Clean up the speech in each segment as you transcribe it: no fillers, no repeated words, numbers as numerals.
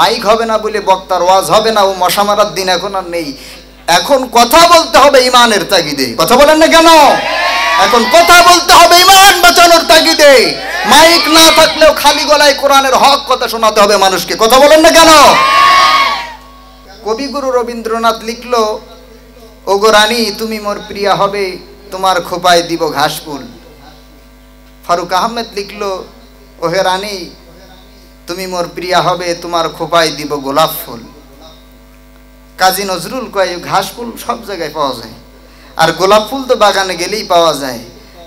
Mic হবে না বলে বক্তার ওয়াজ হবে না, ও মশা মারার দিন এখন আর নেই। এখন কথা বলতে হবে ইমানের তাগিদে। কথা বলেন না কেন? এখন কথা বলতে হবে ইমান বাঁচানোর তাগিদে। মাইক না থাকলেও খালি গলায় কোরআনের হক কথা শোনাতে হবে মানুষকে। কথা বলেন না কেন? কবিগুরু রবীন্দ্রনাথ লিখলো, ওগো রানী তুমি মোর প্রিয়া হবে, তোমার খোপায় দিব ঘাস ফুল। ফারুক আহমেদ লিখলো, ওহে রানী তুমি মোর প্রিয়া হবে, তোমার খোপায় দিব গোলাপ ফুল। কাজী নজরুল কয় ঘাস ফুল সব জায়গায় পাওয়া যায়, আর গোলাপ ফুল তো বাগানে গেলেই পাওয়া যায়।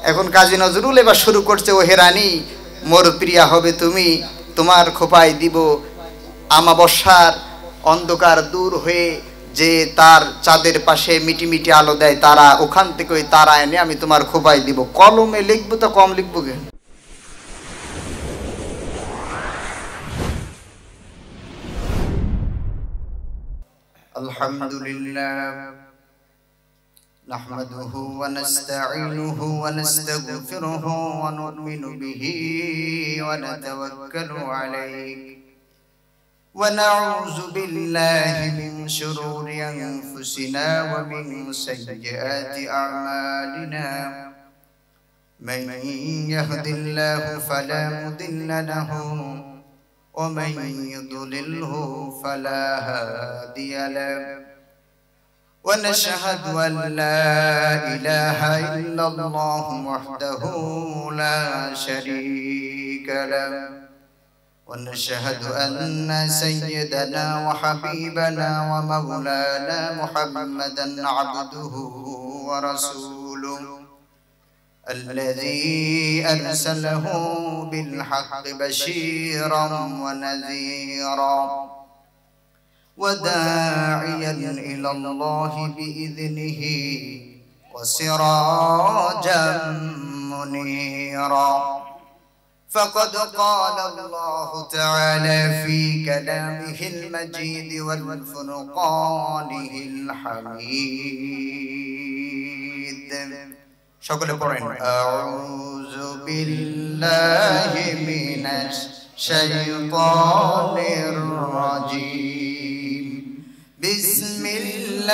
এখন কাজী নজরুল এবার শুরু করছে, ওহে রানী মোর প্রিয়া হবে তুমি, তোমার খোপায় দিব আমাবস্যার অন্ধকার দূর হয়ে যে তার চাঁদের পাশে মিটি মিটি আলো দেয় তারা, ওখান থেকে ওই তারা এনে আমি তোমার খোপায় দিব। কলমে লিখবো তো কম লিখবো কেন? আলহামদুলিল্লাহ নাহমাদুহু ওয়া নাস্তাঈনুহু ওয়া নাস্তাগফিরুহু ওয়া নু'মিনু বিহি ওয়া নাতাওয়াক্কালু আলাইহি ওয়া নাউযু বিল্লাহি মিন শুরুরি আনফুসিনা ওয়া মিন সাইয়্যাতি আ'মালিনা। মান ইয়াহদিল্লাহু ফালা মুদিল্লা লাহু ওয়া মান ইউদ্লিলহু ফালা হাদিয়া লাহু। ونشهد أن لا إله إلا الله وحده لا شريك له ونشهد أن سيدنا وحبيبنا ومولانا محمدا عبده ورسوله الذي أرسله بالحق بشيرا ونذيرا وداعيا إلى الله بإذنه وسراجا منيرا. فقد قال الله تعالى في كلامه المجيد والفرقانه الحميد. সকলে পড়েন আউযু বিল্লাহি মিনাশ শাইতানির রাজীম। বিসমিল্লাহির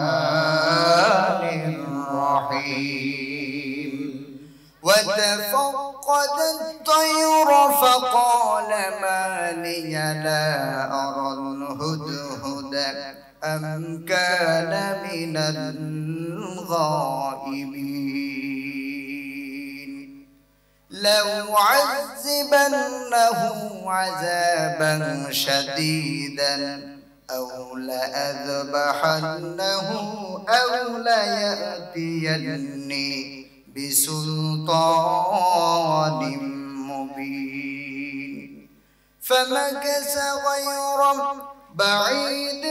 রহমানির রহিম। وتفقد الطير فقال ما لي لا أرى الهدهد أم كان من الغائبين لأعذبنه عذابا شديدا أو لأذبحنه أو ليأتيني بسلطان مبين. فمكث غير بعيد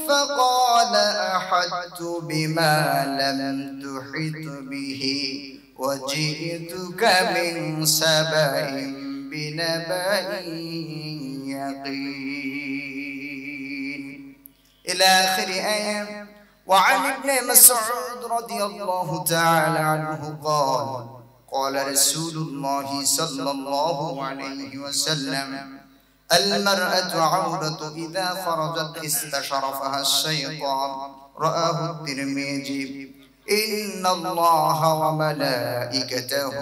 فقال أحطت بما لم تحط به وجئتك من سبأ بنبأ يقين إلى آخر آية. وعن ابن مسعود رضي الله تعالى عنه قال قال رسول الله صلى الله عليه وسلم المرأة عورة إذا خرجت استشرفها الشيطان. رآه الترمذي. إن الله وملائكته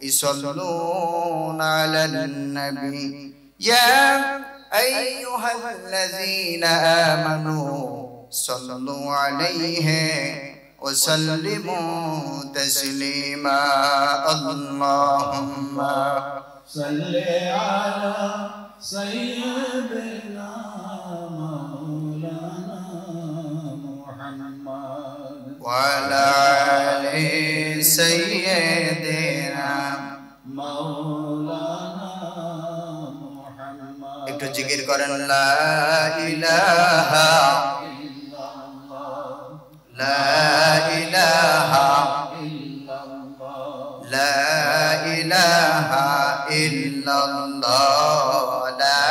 يصلون على النبي يا أيها الذين آمنوا صلوا عليه وسلموا تسليما. اللهم صل على سيدنا مولانا محمد وعلى آل سيدنا مولانا محمد. একটু জিকির করেন লা ইলাহা لا إله إلا الله لا إله إلا الله لا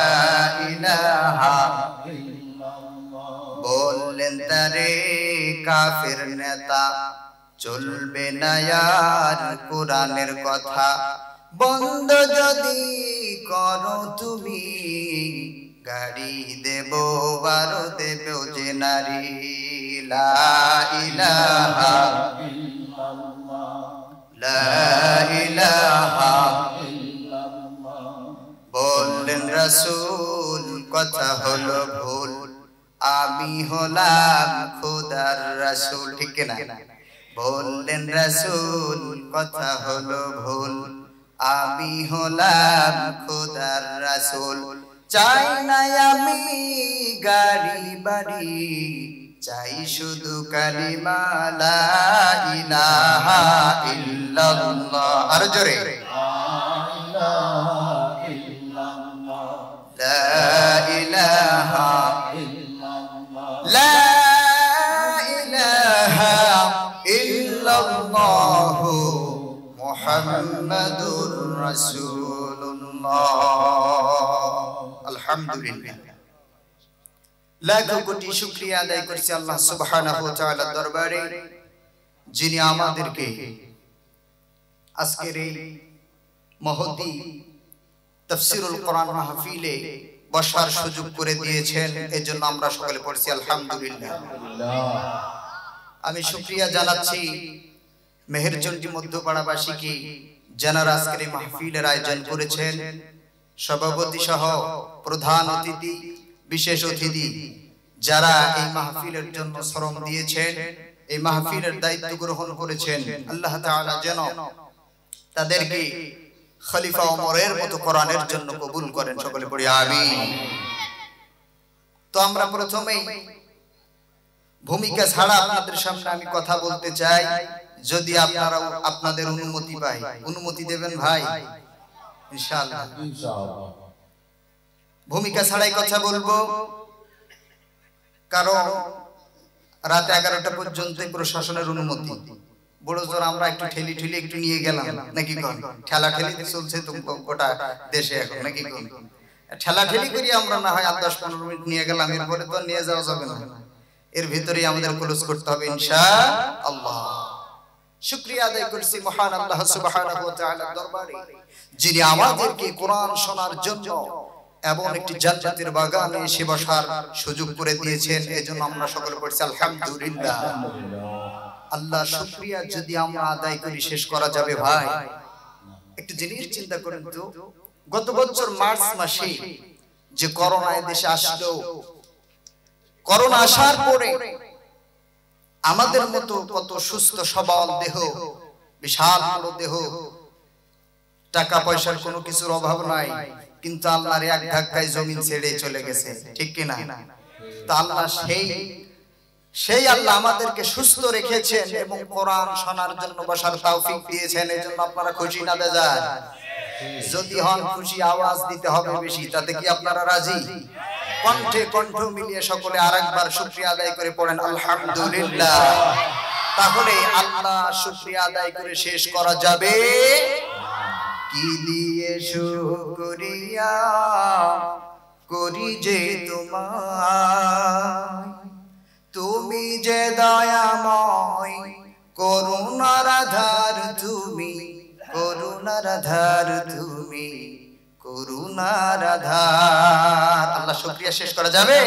إله إلا الله. বললেন তারে কাফির নেতা চলবে না আর কোরআনের কথা, বন্ধ যদি করো তুমি গাড়ি দেব বারো দেব যে নারী লা ইলাহা লা ইলাহা বললেন রাসূল কথা হলো ভুল আমি হলাম খোদার রাসূল ঠিক না বললেন রাসূল কথা হলো ভুল আমি হলাম খোদার রাসূল চাই না আমি গাড়ি বাড়ি চাই শুধু কালিমা লা ইলাহা ইল্লাল্লাহ আর জোরে লা ইলাহা লা ইলাহা ইল্লাল্লাহ মুহাম্মাদুর রাসূলুল্লাহ আলহামদুলিল্লাহ লাখো কোটি শুকরিয়া আদায় করছি আল্লাহ সুবহানাহু ওয়া তাআলার দরবারে যিনি আমাদেরকে আজকের এই মহতি তাফসীরুল কোরআন মাহফিলে বসার সুযোগ করে দিয়েছেন এজন্য আমরা সকলে পড়ছি আলহামদুলিল্লাহ আমি শুকরিয়া জানাচ্ছি মেহেরচন্ডী মধ্যপাড়াবাসীকে যারা আজকের এই মাহফিলের আয়োজন করেছেন সভাপতি সহ প্রধান অতিথি বিশেষ অতিথি যারা এই মাহফিলের জন্য শ্রম দিয়েছেন এই মাহফিলের দায়িত্ব গ্রহণ করেছেন আল্লাহ তাআলা যেন তাদেরকে খলিফা ওমরের মতো কোরআনের জন্য কবুল করেন সকলে পড়ি আমিন তো আমরা প্রথমেই ভূমিকা ছাড়া আপনাদের সামনে আমি কথা বলতে চাই যদি আপনারা আপনাদের অনুমতি পাই অনুমতি দেবেন ভাই ইনশাআল্লাহ ইনশাআল্লাহ ভূমিকা ছাড়াই কথা বলবো কারণ রাত 11টা পর্যন্ত প্রশাসনের অনুমতি বড় জোর আমরা একটু ঠেলি ঠেলি একটু নিয়ে গেলাম নাকি কোন ঠেলা ঠেলি চলছে তো গোটা দেশে এখন নাকি কোন ঠেলা ঠেলি করি আমরা না হয় 10-15 মিনিট নিয়ে গেলাম এরপরে তো নিয়ে যাওয়া যাবে না এর ভিতরেই আমাদের ক্লোজ করতে হবে ইনশাআল্লাহ শুকরিয়া আদায় করছি মহান আল্লাহ সুবহানাহু ওয়া তাআলার দরবারে যিনি আমাদেরকে কোরআন শোনার জন্য এমন একটি জান্নাতের বাগানে এসে বসার সুযোগ করে দিয়েছেন এজন্য আমরা সকলে পড়ছি আলহামদুলিল্লাহ আল্লাহ শুকরিয়া যদি আমরা আদায় করি শেষ করা যাবে ভাই একটু জিনিস চিন্তা করেন তো গত বছর মার্চ মাসে যে করোনা দেশে আসলো করোনা আসার পরে আমাদের মতো কত সুস্থ সবল দেহ বিশাল বড় দেহ টাকা পয়সার কোনো কিছুর অভাব নাই কিন্তু আল্লাহর এক ধাক্কায় জমিন ছেড়ে চলে গেছে ঠিক কি না তো আল্লাহ সেই আল্লাহ আমাদেরকে সুস্থ রেখেছেন এবং কোরআন শোনার জন্য বসার তৌফিক দিয়েছেন এজন্য আপনারা খুশি না বেজার যদি হন খুশি আওয়াজ দিতে হবে বেশি তাতে কি আপনারা রাজি কণ্ঠে কণ্ঠ মিলিয়ে সকলে আরেকবার শুকরিয়া আদায় করে পড়েন আলহামদুলিল্লাহ তাহলে আল্লাহ শুকরিয়া আদায় করে শেষ করা যাবে কি দিয়ে শুকরিয়া করি যে তোমায় তুমি যে দয়াময় করুণার আধার তুমি করুণার আধার তুমি করুণার আধার আল্লাহ শুকরিয়া শেষ করা যাবে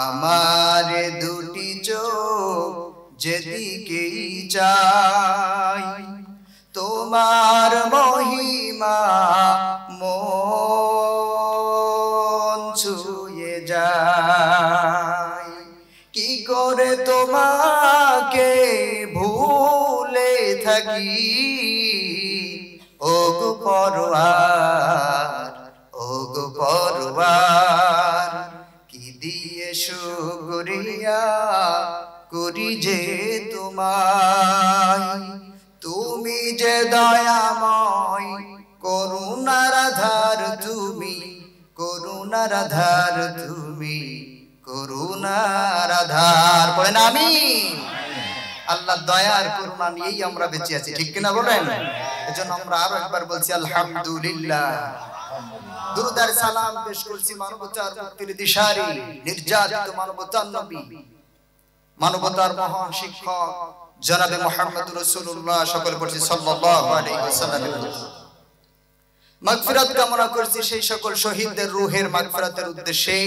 আমার দুটি চোখ যেদিকেই চাই তোমার মহিমা মন ছুঁয়ে যায় কি করে তোমাকে ভুলে থাকি ওগো পরওয়ার ওগো পরওয়ার কি দিয়ে শুকরিয়া করি যে তোমায় তুমি যে দয়াময় করুণার আধার তুমি করুণার আধার তুমি করুণার আধার পড়েন আমিন আল্লাহ দয়ার করুণা নিয়েই আমরা বেঁচে আছি ঠিক কিনা বলেন এজন্য আমরা আরো একবার বলছি আলহামদুলিল্লাহ দুরূদ আর সালাম পেশ করছি মানবতার মুক্তির দিশারি নির্যাতিত মানবতার নবী মানবতার মহান শিক্ষক জনাবে মুহাম্মদ রাসূলুল্লাহ সকল পড়ছি সাল্লাল্লাহু আলাইহি ওয়াসাল্লাম মাগফিরাত কামনা করছি সেই সকল শহীদদের রূহের মাগফিরাতের উদ্দেশ্যে,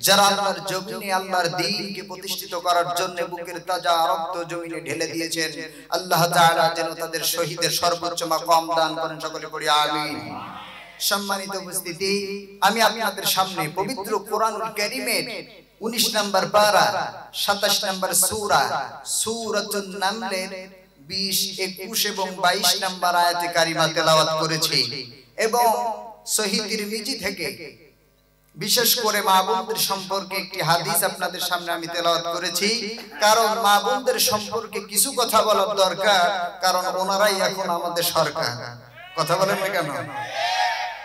যারা আল্লাহর জমিনে আল্লাহর দ্বীনকে প্রতিষ্ঠিত করার জন্য বুকের তাজা রক্ত জমিনে ঢেলে দিয়েছেন। আল্লাহ তাআলা যেন তাদের শহীদের সর্বোচ্চ মাকাম দান করেন, সকলে পড়ি আমিন। সম্মানিত উপস্থিতি, আমি আপনাদের সামনে পবিত্র কোরআনুল কারীমের 19 নম্বর পারা 27 নম্বর সূরা সূরাতুন নামলের 20, 21 এবং 22 নম্বর আয়াতে কারিমা তেলাওয়াত করেছি এবং সহিহ তিরমিজি থেকে বিশেষ করে মা বোনদের সম্পর্কে একটি হাদিস আপনাদের সামনে আমি তেলাওয়াত করেছি। কারণ মা বোনদের সম্পর্কে কিছু কথা বলার দরকার, কারণ ওনারাই এখন আমাদের সরকার। কথা বলেন না কেন?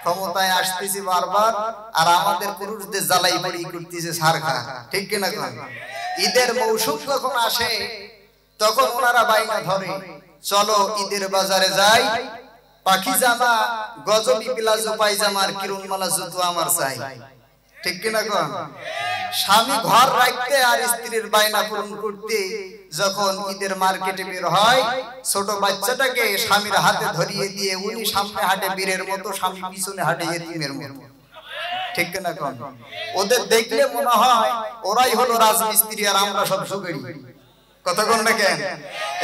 ক্ষমতায় আসতেছি বারবার আর আমাদের পুরুষদের জ্বালাই বাড়ি করতেছে সরকার, ঠিক কিনা? ঈদের মৌসুম যখন আসে তখন ওনারা বাইনা ধরে, চলো ঈদের বাজারে যাই, পাখি জামা গজবি প্লাজো পায়জামার কিরণমালা জুতো আমার চাই, ঠিক কিনা? স্বামী ঘর রাখতে আর স্ত্রীর বায়না পূরণ করতে যখন ঈদের মার্কেটে বের হয়, ছোট বাচ্চাটাকে স্বামীর হাতে ধরিয়ে দিয়ে উনি সামনে হাঁটে বীরের মতো, স্বামী পিছনে হাঁটে এতিমের মতো, ঠিক কিনা? ওদের দেখলে মনে হয় ওরাই হলো রাজমিস্ত্রি আর আমরা সব সুগড়ি। কথা কোন না কেন?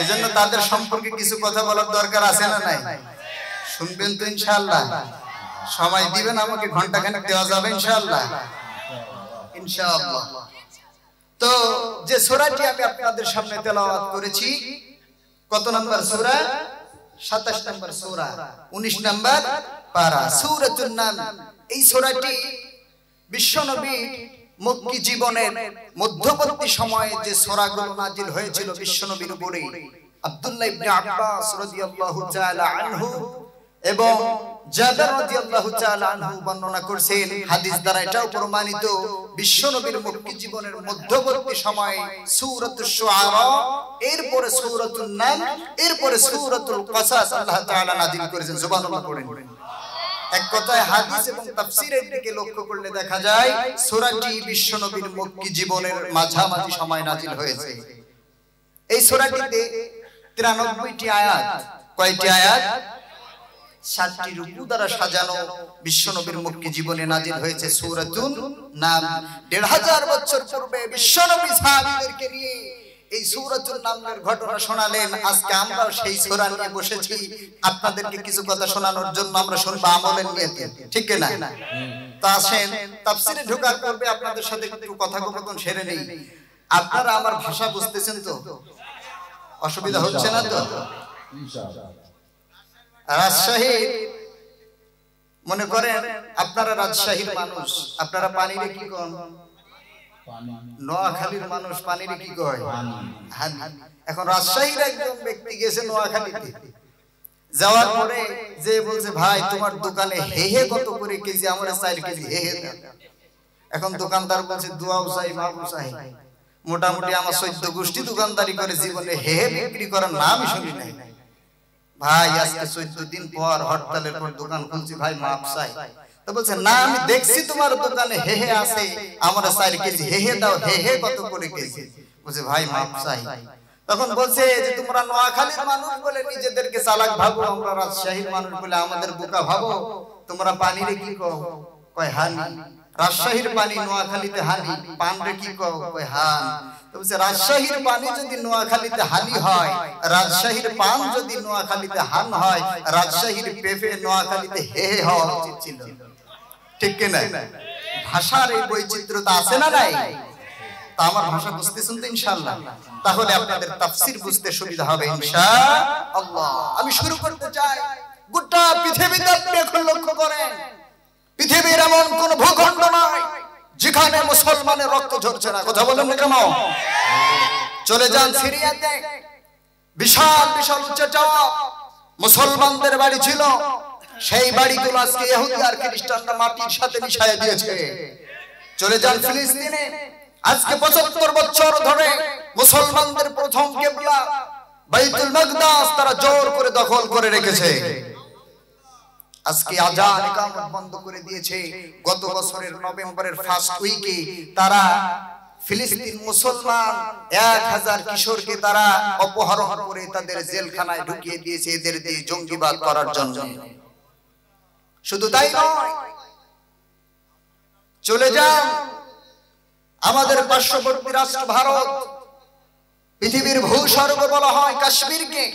এজন্য তাদের সম্পর্কে কিছু কথা বলার দরকার আছে না নাই? শুনবেন তো ইনশাআল্লাহ? সময় দিবেন আমাকে, ঘন্টাখানেক দেওয়া যাবে ইনশাআল্লাহ? ইনশাআল্লাহ। তো যে সূরাটি আমি আপনাদের সামনে তেলাওয়াত করেছি, কত নম্বর সূরা? 27 নম্বর সূরা, 19 নম্বর পারা, সূরাতুন নাম। এই সূরাটি বিশ্বনবীর মক্কি জীবনের মধ্যবর্তী সময়ে যে সূরাগুলো নাজিল হয়েছিল বিশ্বনবীর উপরে, আব্দুল্লাহ ইবনে আব্বাস রাদিয়াল্লাহু তাআলা আনহু এবং জাবের রাদিয়াল্লাহু তাআলা আনহু বর্ণনা করেছেন, হাদিস দ্বারা এটাও প্রমাণিত, বিশ্বনবীর মক্কি জীবনের মধ্যবর্তী সময়ে সূরাতুশ শুআরা, এরপরে সূরাতুন নাম, এরপরে সূরাতুল কাসাস আল্লাহ তাআলা নাজিল করেছেন। সুবহানাল্লাহ পড়েন। এক কথায় হাদিস এবং তাফসীরের দিকে লক্ষ্য করলে দেখা যায় সূরাটি বিশ্বনবীর মক্কি জীবনের মাঝামাঝি সময় নাজিল হয়েছে। এই সূরাটিতে 93টি আয়াত। কয়টি আয়াত? 7টি রুকু দ্বারা সাজানো বিশ্বনবীর মক্কি জীবনে নাজিল হয়েছে সূরাতুন নাম। 1500 বছর পূর্বে বিশ্বনবী সাহাবীদেরকে নিয়ে এই সূরাতুন নামের ঘটনা শোনালেন। আজকে আমরা সেই সূরা নিয়ে বসেছি আপনাদেরকে কিছু কথা শোনানোর জন্য। আমরা শুনবো আমলের নিয়তে, ঠিক কি না? তো আসেন তাফসীরে ঢোকার পূর্বে আপনাদের সাথে একটু কথোপকথন সেরে নেই। আপনারা আমার ভাষা বুঝতেছেন তো? অসুবিধা হচ্ছে না তো? ইনশাআল্লাহ। রাজশাহী, মনে করেন আপনারা রাজশাহীর মানুষ, আপনারা পানিরে কি কোন? নোয়াখালীর মানুষ পানিরে কি কয়? হানি। এখন রাজশাহীর একজন ব্যক্তি গেছে নোয়াখালীতে, যাওয়ার পরে যে বলছে, ভাই তোমার দোকানে হেহে কত করে কেজি? আমরা 4 কেজি হেহে দাও। এখন দোকানদার বলছে, দুয়াও চাই বাবু চাই। মোটামুটি আমার 14 গোষ্ঠী দোকানদারি করে জীবনে হেহে বিক্রি করার নামই শুনি নাই। ভাই আজকে 14 দিন পর হরতালের পর দোকান খুলছি, ভাই মাপ চাই। তো বলছে, না আমি দেখছি তোমার দোকানে হেহে আছে, আমরা 4 কেজি হেহে দাও। হেহে কত করে কেজি? বলছে, ভাই মাপ চাই। তখন বলছে যে তোমরা নোয়াখালীর মানুষ বলে নিজেদেরকে চালাক ভাবো, আমরা রাজশাহীর মানুষ বলে আমাদের বোকা ভাবো। তোমরা পানিরে কি কও? কয় হানি। রাজশাহীর পানি নোয়াখালীতে হানি, পানরে কি কও? কয় হান। তো বলছে, রাজশাহীর পানি যদি নোয়াখালীতে হানি হয়, রাজশাহীর পান যদি নোয়াখালীতে হান হয়, রাজশাহীর পেঁপে নোয়াখালীতে হেহে হওয়া উচিত ছিল, ঠিক কি না? ভাষার এই বৈচিত্র্যতা আছে না নাই? তা আমার ভাষা বুঝতেছেন তো ইনশাআল্লাহ? তাহলে আপনাদের তাফসীর বুঝতে সুবিধা হবে ইনশাআল্লাহ। আমি শুরু করতে চাই, গোটা পৃথিবীতে আপনি এখন লক্ষ্য করেন, পৃথিবীর এমন কোন ভূখণ্ড নয় যেখানে মুসলমানের রক্ত ঝরছে না। কথা বলেন না কেন? চলে যান সিরিয়াতে, বিশাল বিশাল উচ্চটাওয়া মুসলমানদের বাড়ি ছিল, সেই বাড়িগুলো আজকে ইহুদি আর খ্রিস্টানরা মাটির সাথে মিশিয়ে দিয়েছে। চলে যান ফিলিস্তিনে, আজকে 75 বছর ধরে মুসলমানদের প্রথম কিবলা বাইতুল মাকদাস তারা জোর করে দখল করে রেখেছে। আজকে আযান ইকামত বন্ধ করে দিয়েছে। গত বছরের নভেম্বরের ফার্স্ট উইকে তারা ফিলিস্তিন মুসলমান 1000 কিশোরকে তারা অপহরণ করে তাদের জেলখানায় ঢুকিয়ে দিয়েছে, এদের দিয়ে জঙ্গিবাদ করার জন্য। শুধু তাই নয়, চলে যান আমাদের পার্শ্ববর্তী রাষ্ট্র ভারত, পৃথিবীর ভূস্বর্গ বলা হয় কাশ্মীরকে।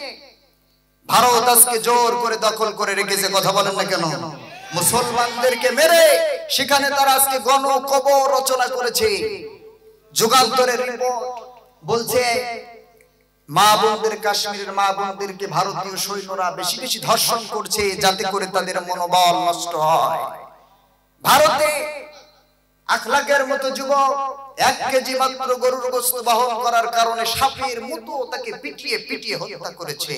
ভারত আজকে জোর করে দখল করে রেখেছে, কথা বলেন না কেন? মুসলমানদেরকে মেরে সেখানে তারা আজকে গণকবর রচনা করেছে। যুগান্তরের রিপোর্ট বলছে মা বোনদের, কাশ্মীরের মা বোনদেরকে ভারতীয় সৈন্যরা বেশি বেশি ধর্ষণ করছে যাতে করে তাদের মনোবল নষ্ট হয়। ভারতে আখলাকের মতো যুবক 1 কেজি মাত্র গরুর গোশত বহন করার কারণে সাপের মতো তাকে পিটিয়ে পিটিয়ে হত্যা করেছে।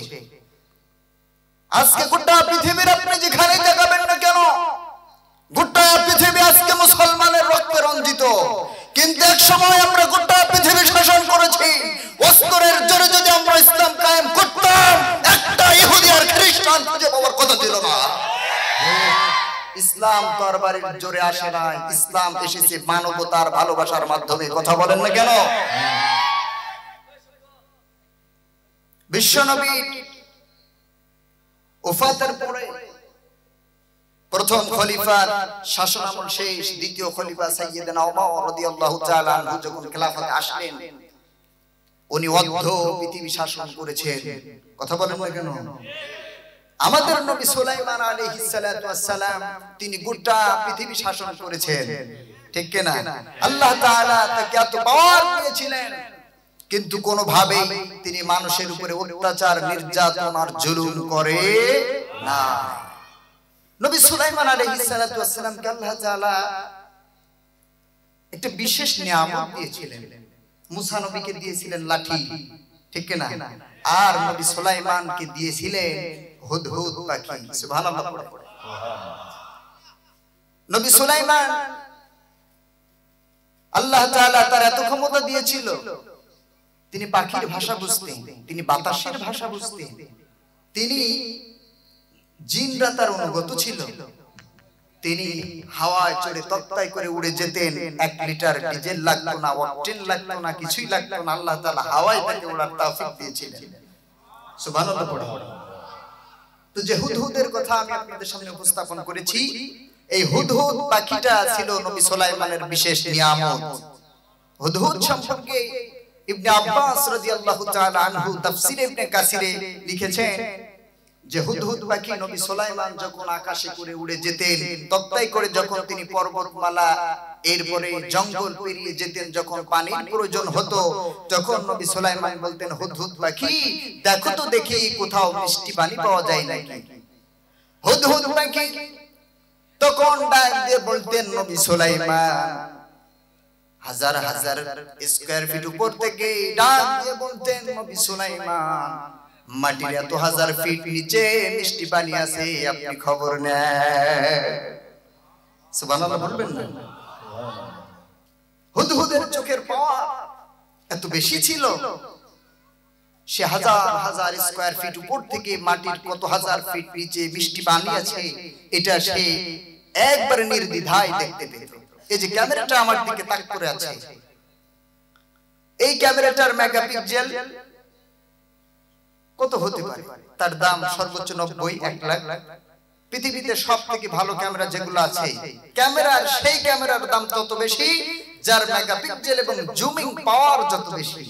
আজকে গোটা পৃথিবীর আপনি যেখানে দেখাবেন না কেন, গোটা পৃথিবী আজকে মুসলমানের রক্তে রঞ্জিত। কিন্তু এক সময় আমরা গোটা পৃথিবী শাসন করেছি। অস্ত্রের জোরে যদি আমরা ইসলাম কায়েম করতাম, একটা ইহুদি আর খ্রিস্টান খুঁজে পাওয়ার কথা ছিল না। ইসলাম তরবারির জোরে আসে নাই, ইসলাম এসেছে মানবতার ভালোবাসার মাধ্যমে, কথা বলেন না কেন? বিশ্বনবী ওফাতের পরে প্রথম খলিফার শাসনামল শেষ, দ্বিতীয় খলিফা সাইয়েদনা ওমর রাদিয়াল্লাহু তাআলা আনহু যখন খেলাফতে আসলেন, উনি অর্ধ পৃথিবী শাসন করেছেন, কথা বলেন না কেন? আমাদের নবী সুলাইমান আলাইহিস সালাতু ওয়াস সালাম তিনি গোটা পৃথিবী শাসন করেছেন, ঠিক কি না? আল্লাহ তাআলা তাকে এত পাওয়ার দিয়েছিলেন, কিন্তু কোন ভাবে তিনি মানুষের উপরে অত্যাচার, নির্যাতন আর জুলুম করে না। নবী সুলাইমান আলাইহিস সালাতু ওয়াস সালামকে আল্লাহ তাআলা একটা বিশেষ নিয়ামত দিয়েছিলেন। মুসা নবীকে দিয়েছিলেন লাঠি, ঠিক কি না? আর নবী সুলাইমানকে দিয়েছিলেন হুদহুদ পাখি। সুবহানাল্লাহ। নবী সুলাইমান আল্লাহ তাআলা তার এত ক্ষমতা দিয়েছিল, তিনি পাখির ভাষা বুঝতেন, তিনি বাতাসের ভাষা বুঝতেন, তিনি জিনরা তার অনুগত ছিল, তিনি হাওয়ায় চড়ে তক্তায় করে উড়ে যেতেন। 1 লিটার ডিজেল লাগতো না, অকটেন লাগতো না, কিছুই লাগতো না। আল্লাহ তাআলা হাওয়ায় তাকে ওড়ার তৌফিক দিয়েছিলেন। সুবহানাল্লাহ। তো যে হুদহুদের কথা আমি আপনাদের সামনে উপস্থাপন করেছি, এই হুদহুদ পাখিটা ছিল নবী সুলাইমানের বিশেষ নিয়ামত। হুদহুদ সম্পর্কে ইবনে আব্বাস রাদিয়াল্লাহু তাআলা আনহু তাফসীরে ইবনে কাসিরে লিখেছেন যে হুদহুদ পাখি নবী সুলাইমান যখন আকাশে করে উড়ে যেতেন, তক্তায় করে যখন তিনি পর্বতমালা এরপরে জঙ্গল পেরিয়ে যেতেন, যখন পানির প্রয়োজন হতো তখন নবী সুলাইমান বলতেন, হুদহুদ পাখি দেখো তো দেখি কোথাও মিষ্টি পানি পাওয়া যায় নাকি। হুদহুদ পাখি তখন ডাক দিয়ে বলতেন, নবী সুলাইমান হাজার হাজার স্কয়ার ফিট উপর থেকে ডাক দিয়ে বলতেন, নবী সুলাইমান মাটির এত হাজার ফিট নিচে মিষ্টি পানি আছে, আপনি খবর নেন। সুবহানাল্লাহ বলবেন না? হুদহুদের চোখের পাওয়ার এত বেশি ছিল, সে হাজার হাজার স্কয়ার ফিট উপর থেকে মাটির কত হাজার ফিট নিচে মিষ্টি পানি আছে এটা সে একবারে নির্দ্বিধায় দেখতে পেত। এই যে ক্যামেরাটা আমার দিকে তাক করে আছে, এই ক্যামেরাটার মেগাপিক্সেল কত হতে পারে? তার দাম সর্বোচ্চ 90, 1 লাখ। পৃথিবীতে সবথেকে ভালো ক্যামেরা যেগুলো আছে, ক্যামেরার সেই ক্যামেরার দাম তত বেশি যার মেগাপিক্সেল এবং জুমিং পাওয়ার যত বেশি।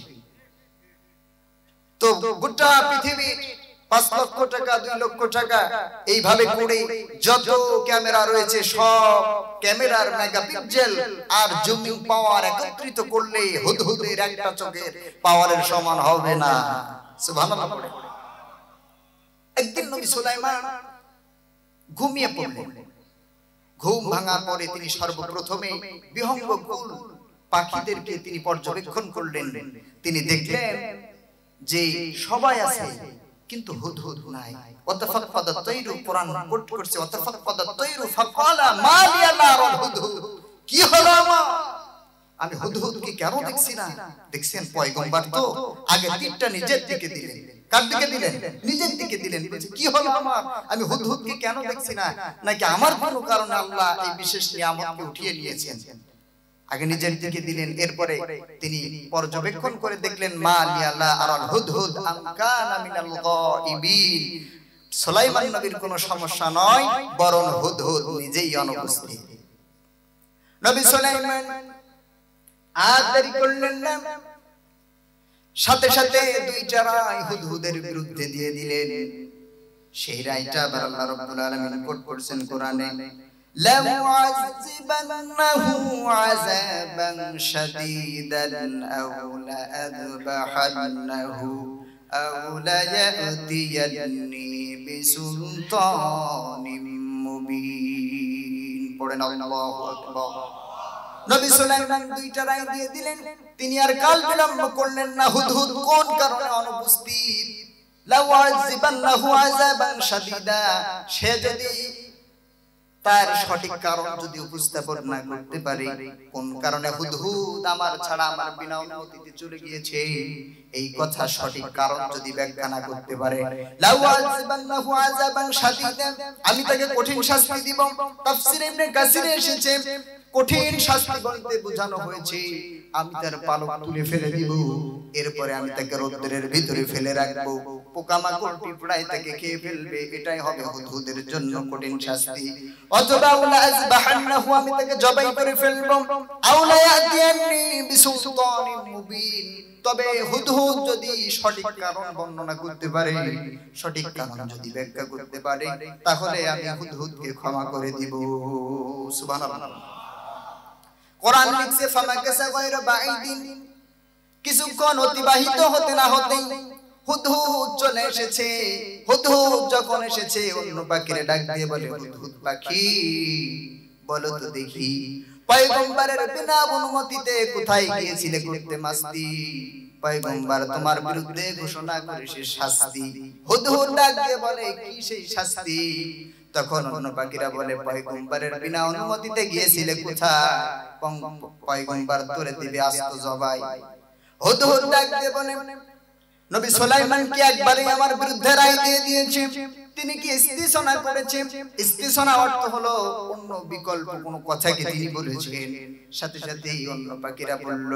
তো গোটা পৃথিবীর 5 লক্ষ টাকা, 2 লক্ষ টাকা এইভাবে করে যত ক্যামেরা রয়েছে সব ক্যামেরার মেগাপিক্সেল আর জুমিং পাওয়ার একত্রিত করলে হুদহুদের একটা চোখের পাওয়ারের সমান হবে না। সুবহানাল্লাহ। একদিন নবী সুলাইমান ঘুমিয়ে পড়লেন। ঘুম ভাঙার পরে তিনি সর্বপ্রথমে বিহঙ্গকুল পাখিদেরকে তিনি পর্যবেক্ষণ করলেন। তিনি দেখলেন যে সবাই আছে কিন্তু হুদহুদ নাই। ওয়াতাফাক্কাদাত তায়রু, কোরআন কোট করছে ওয়াতাফাক্কাদাত তায়রু ফাকালা মা লিয়া নারাল হুদহুদ, কি হলো আমার, আমি হুদহুদকে কেন দেখছি না? দেখছেন পয়গম্বর তো আগে তীরটা নিজের দিকে দিলেন। কার দিকে দিলেন? নিজের দিকে দিলেন। বলছে কি হলো আমার, আমি হুদহুদকে কেন দেখছি না? নাকি আমার কোনো কারণে আল্লাহ এই বিশেষ নিয়ামতকে উঠিয়ে নিয়েছেন? আগে নিজের দিকে দিলেন, এরপরে তিনি পর্যবেক্ষণ করে দেখলেন মা লিয়া লা আরাল হুদহুদ আম কানা মিনাল গায়িবিন, সুলাইমান নবীর কোনো সমস্যা নয়, বরং হুদহুদ নিজেই অনুপস্থিত। নবী সুলাইমান আর দেরি করলেন না, সাথে সাথে দুইটা রায় হুদহুদের বিরুদ্ধে দিয়ে দিলেন। সেই রায়টা আবার আল্লাহ রাব্বুল আলামিন কোট করেছেন কোরআনে, লাউআযিবান্নাহু আযাবান শাদীদান আও লাআযবাহান্নাহু আও লায়াতিয়ান্নি বিসুলতানিম মুবিন। পড়েন আল্লাহু আকবার। নবী সুলাইমান দুইটা রায় দিয়ে দিলেন, তিনি আর কাল বিলম্ব করলেন না। হুদহুদ কোন কারণে অনুপস্থিত? লাউআযিবান্নাহু আযাবান শাদীদা, সে যদি তার সঠিক কারণ যদি উপস্থাপন না করতে পারে, কোন কারণে হুদহুদ আমার ছাড়া আমার বিনা অনুমতিতে চলে গিয়েছে, এই কথা সঠিক কারণ যদি ব্যাখ্যা না করতে পারে, লাউআযিবান্নাহু আযাবান শাদীদা, আমি তাকে কঠিন শাস্তি দিব। তাফসীর ইবনে কাসিরে এসেছে কঠিন শাস্তি বলতে বোঝানো হয়েছে আমি তার পালক তুলে ফেলে দিব, এরপরে আমি তাকে রৌদ্রের ভিতরে ফেলে রাখবো, পোকামাকড় পিঁপড়ায় তাকে খেয়ে ফেলবে, এটাই হবে হুদহুদের জন্য কঠিন শাস্তি। অথবা লাআযবাহান্নাহু, আমি তাকে জবাই করে ফেলবো, আও লায়াতিয়ান্নি বিসুলতানিম মুবিন, তবে হুদহুদ যদি সঠিক কারণ বর্ণনা করতে পারে, সঠিক কারণ যদি ব্যাখ্যা করতে পারে, তাহলে আমি হুদহুদকে ক্ষমা করে দিব। সুবহানাল্লাহ। কোরআন লিখছে ফামাকাসা গায়রা বাঈদিন, কিছুক্ষণ অতিবাহিত হতে না হতেই হুদহুদ চলে এসেছে। হুদহুদ যখন এসেছে, অন্য পাখিরে ডাক দিয়ে বলে, হুদহুদ পাখি বলো তো দেখি, পয়গম্বরের বিনা অনুমতিতে কোথায় গিয়েছিলে করতে মাস্তি? পয়গম্বর তোমার বিরুদ্ধে ঘোষণা করেছে শাস্তি। হুদহুদ ডাক দিয়ে বলে, কি সেই শাস্তি? তখন অন্য পাখিরা বলে, পয়গম্বরের বিনা অনুমতিতে গিয়েছিলে কোথায়? পয়গম্বর ধরে দিবে আস্ত জবাই। হুদহুদ ডাক দিয়ে বলে, নবী সুলাইমান কি একবারে আমার বিরুদ্ধে রায় দিয়ে দিয়েছে? তিনি কি ইস্তিসনা করেছে? ইস্তিসনা অর্থ হলো অন্য বিকল্প কোনো কথা কি তিনি বলেছেন? সাথে সাথেই অন্য পাখিরা বলল,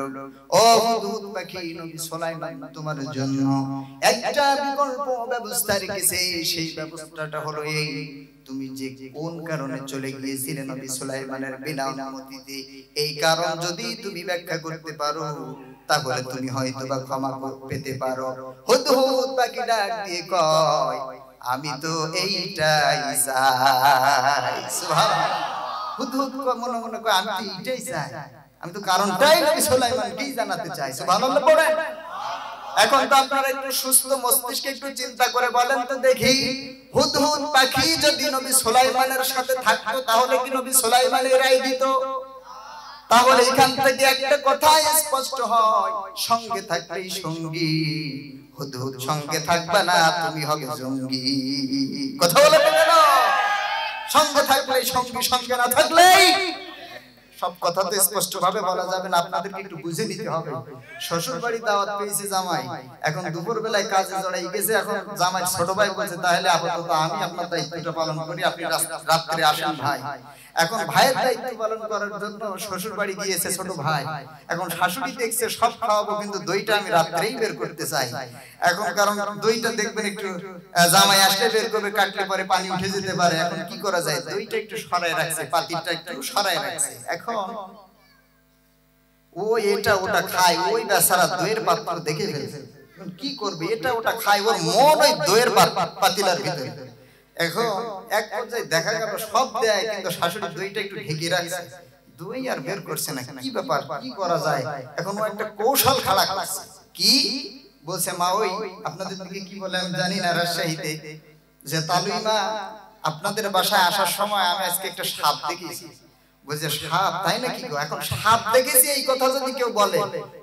ও হুদহুদ পাখি, নবী সুলাইমান তোমার জন্য একটা বিকল্প ব্যবস্থা রেখেছে। সেই ব্যবস্থাটা হলো এই, তুমি যে কোন কারণে চলে গিয়েছিলে নবী সুলাইমানের বিনা অনুমতিতে, এই কারণ যদি তুমি ব্যাখ্যা করতে পারো, তাহলে তুমি হয়তোবা ক্ষমা পেতে পারো। হুদহুদ পাখি ডাক দিয়ে কয়, আমি তো এইটাই চাই। সুবহানাল্লাহ। হুদহুদ মনে মনে কয়, আমি তো এইটাই চাই, আমি তো কারণটাই নবী সুলাইমানকে জানাতে চাই। সুবহানাল্লাহ পড়েন। এখন তো আপনারা একটু সুস্থ মস্তিষ্কে একটু চিন্তা করে বলেন তো দেখি, হুদহুদ পাখি যদি নবী সুলাইমানের সাথে থাকতো, তাহলে কি নবী সুলাইমান এই রায় দিত? তাহলে এখান থেকে একটা কথা স্পষ্ট হয়, সঙ্গে থাকলেই সঙ্গী, হুদহুদ সঙ্গে থাকবে না, তুমি হবে জঙ্গি। কথা বলে কেন? সঙ্গে থাকলেই সঙ্গী, সঙ্গে না থাকলেই। সব কথা তো স্পষ্ট ভাবে বলা যাবে না, আপনাদেরকে একটু বুঝে নিতে হবে। শ্বশুর বাড়ি দাওয়াত পেয়েছে জামাই, এখন দুপুর বেলায় কাজে জড়াই গেছে, এখন জামাই ছোট ভাই বলছে, তাহলে আপাতত আমি আপনার দায়িত্বটা পালন করি, আপনি রাত্রে আসেন ভাই। এখন ভাইয়ের দায়িত্ব পালন করার জন্য শ্বশুর বাড়ি গিয়েছে ছোট ভাই। এখন শাশুড়ি দেখছে সব খাওয়াবো, কিন্তু দইটা আমি রাত্রেই বের করতে চাই। এখন কারণ দইটা দেখবেন একটু জামাই আসলে বের করবে, কাটলে পরে পানি উঠে যেতে পারে। এখন কি করা যায়? দইটা একটু সরায় রাখছে, পাতিলটা একটু সরায় রাখছে। এখন ও এটা ওটা খায়, ওই বেচারা দইয়ের পাত্র দেখে ফেলছে। কি করবে? এটা ওটা খায়, ওর মন ওই দইয়ের পাতিলার ভিতরে। এখন এক পর্যায়ে দেখা গেল সব দেয়, কিন্তু শাশুড়ি দইটা একটু ঢেকে রাখছে, দই আর বের করছে না। কি ব্যাপার, কি করা যায়? এখন ও একটা কৌশল খাড়া করছে। কি বলছে? মা, ওই আপনাদের দিকে কি বলে আমি জানি না, রাজশাহীতে, যে তালুই মা, আপনাদের বাসায় আসার সময় আমি আজকে একটা সাপ দেখেছি। বুঝে, সাপ? তাই নাকি গো? এখন সাপ দেখেছি এই কথা যদি কেউ বলে,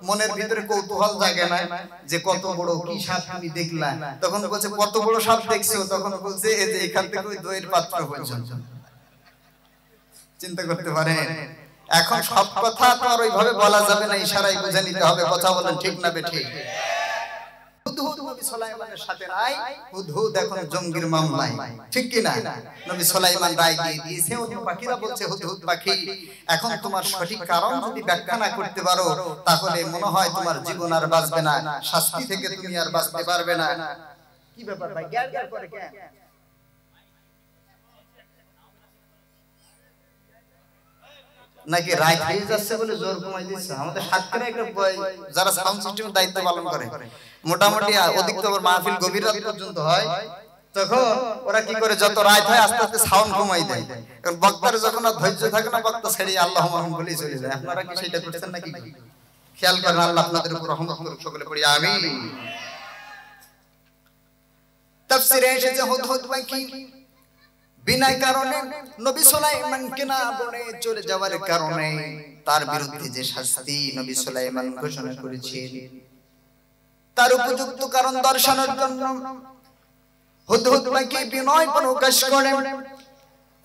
মনের ভিতরে কৌতূহল জাগে না যে কত বড় কি সাপ তুমি দেখলা? তখন বলছে, কত বড় সাপ দেখছো? তখন বলছে, এই যে এখান থেকে ওই দইয়ের পাত্র পর্যন্ত। চিন্তা করতে পারেন? এখন সব কথা তো আর ওইভাবে বলা যাবে না, ইশারায় বুঝে নিতে হবে। কথা বলেন ঠিক না বেঠিক? হুদহুদ নবী সুলাইমানের সাথে নাই, হুদহুদ এখন জঙ্গির মামলায়, ঠিক কি না? নবী সুলাইমান রায় দিয়ে দিয়েছে। অন্য পাখিরা বলছে, হুদহুদ পাখি, এখন তোমার সঠিক কারণ যদি ব্যাখ্যা না করতে পারো, তাহলে মনে হয় তোমার জীবন আর বাঁচবে না, শাস্তি থেকে তুমি আর বাঁচতে পারবে না। কি ব্যাপার ভাই, গ্যার গ্যার করে কেন? নাকি রাত হয়ে যাচ্ছে বলে জোর কমাই দিচ্ছে? আমাদের সাতক্ষীরা একটা যারা সাউন্ড সিস্টেমের দায়িত্ব পালন করে মোটামুটি অধিকতর মাহফিল গভীর রাত পর্যন্ত হয়, তখন ওরা কি করে যত রাত হয় আস্তে আস্তে সাউন্ড কমাই দেয়। কারণ বক্তার যখন আর ধৈর্য থাকে না, বক্তা ছেড়ে আল্লাহ মাহমুদ বলেই চলে যায়। আপনারা কি সেটা করছেন নাকি? খেয়াল করেন, আল্লাহ আপনাদের উপর রহমত করুক, সকলে পড়ি আমিন। তাফসীরে এসেছে হুদহুদ পাখি বিনা কারণে নবী সুলাইমানকে না বনে চলে যাওয়ার কারণে তার বিরুদ্ধে যে শাস্তি নবী সুলাইমান ঘোষণা করেছেন, তার উপযুক্ত কারণ দর্শানোর জন্য হুদহুদ পাখি বিনয় প্রকাশ করে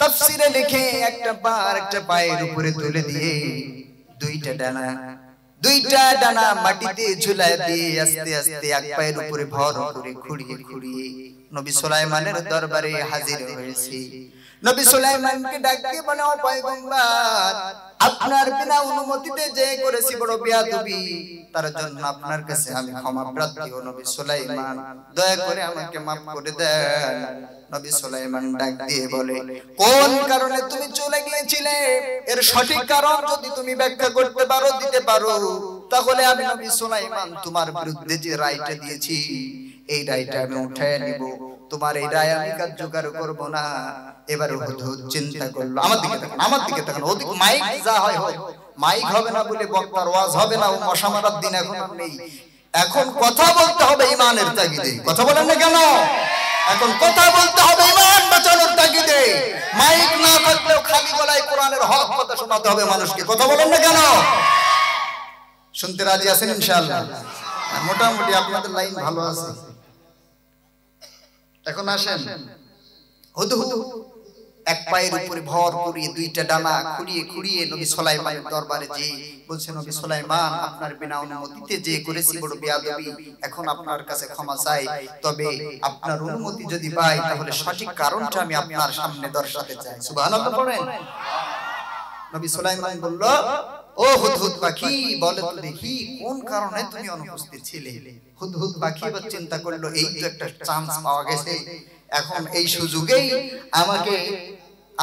তাফসীরে লিখে একটা পায়ের উপরে তুলে দিয়ে দুইটা ডানা মাটিতে ঝুলায় দিয়ে আস্তে আস্তে এক পায়ের উপরে ভর করে খুঁড়িয়ে নবী সুলাইমানের দরবারে হাজির হয়েছে। নবী সুলাইমানকে ডাক দিয়ে বলে, ও পয়গম্বর, আপনার বিনা অনুমতিতে যে করেছি বড় বেয়াদবি, তার জন্য আপনার কাছে আমি ক্ষমা প্রার্থী। ও নবী সুলাইমান, দয়া করে আমাকে maaf করে দেন। নবী সুলাইমান ডাক দিয়ে বলে, কোন কারণে তুমি চলে গিয়েছিলে? এর সঠিক কারণ যদি তুমি ব্যাখ্যা করতে পারো, দিতে পারো, তাহলে আমি নবী সুলাইমান তোমার বিরুদ্ধে যে রায়টা দিয়েছি এই রায়টা আমি উঠায় নিব, তোমার এই রায় আমি কার্যকর করব না। এবার হুদহুদ চিন্তা করলো, আমার দিকে তাকান, ওদিক মাইক যা হয় হোক, মাইক হবে না বলে বক্তার ওয়াজ হবে না, ও মশা মারার দিন এখন নেই। এখন কথা বলতে হবে ঈমানের তাগিদে। কথা বলেন না কেন? এখন কথা বলতে হবে ঈমান বাঁচানোর তাগিদে। মাইক না থাকলেও খালি গলায় কোরআনের হক কথা শোনাতে হবে মানুষকে। কথা বলেন না কেন? শুনতে রাজি আছেন ইনশাআল্লাহ? মোটামুটি আপনাদের লাইন ভালো আছে। এখন আসেন, হুদহুদ এক পায়ের উপরে ভর করিয়ে দুইটা ডানা খুঁড়িয়ে নবী সুলাইমানের দরবারে যে বলছেন, নবী সুলাইমান, আপনার বিনা অনুমতিতে যে করেছি বড় বেয়াদবি, এখন আপনার কাছে ক্ষমা চাই। তবে আপনার অনুমতি যদি পাই তাহলে সঠিক কারণটা আমি আপনার সামনে দর্শাতে চাই। সুবহানাল্লাহ পড়েন। নবী সুলাইমান বলল, ও হুদহুদ পাখি, বলে তো দেখি কোন কারণে তুমি অনুপস্থিত ছিলে? হুদহুদ পাখি এবার চিন্তা করলো, এই তো একটা চান্স পাওয়া গেছে, এখন এই সুযোগেই আমাকে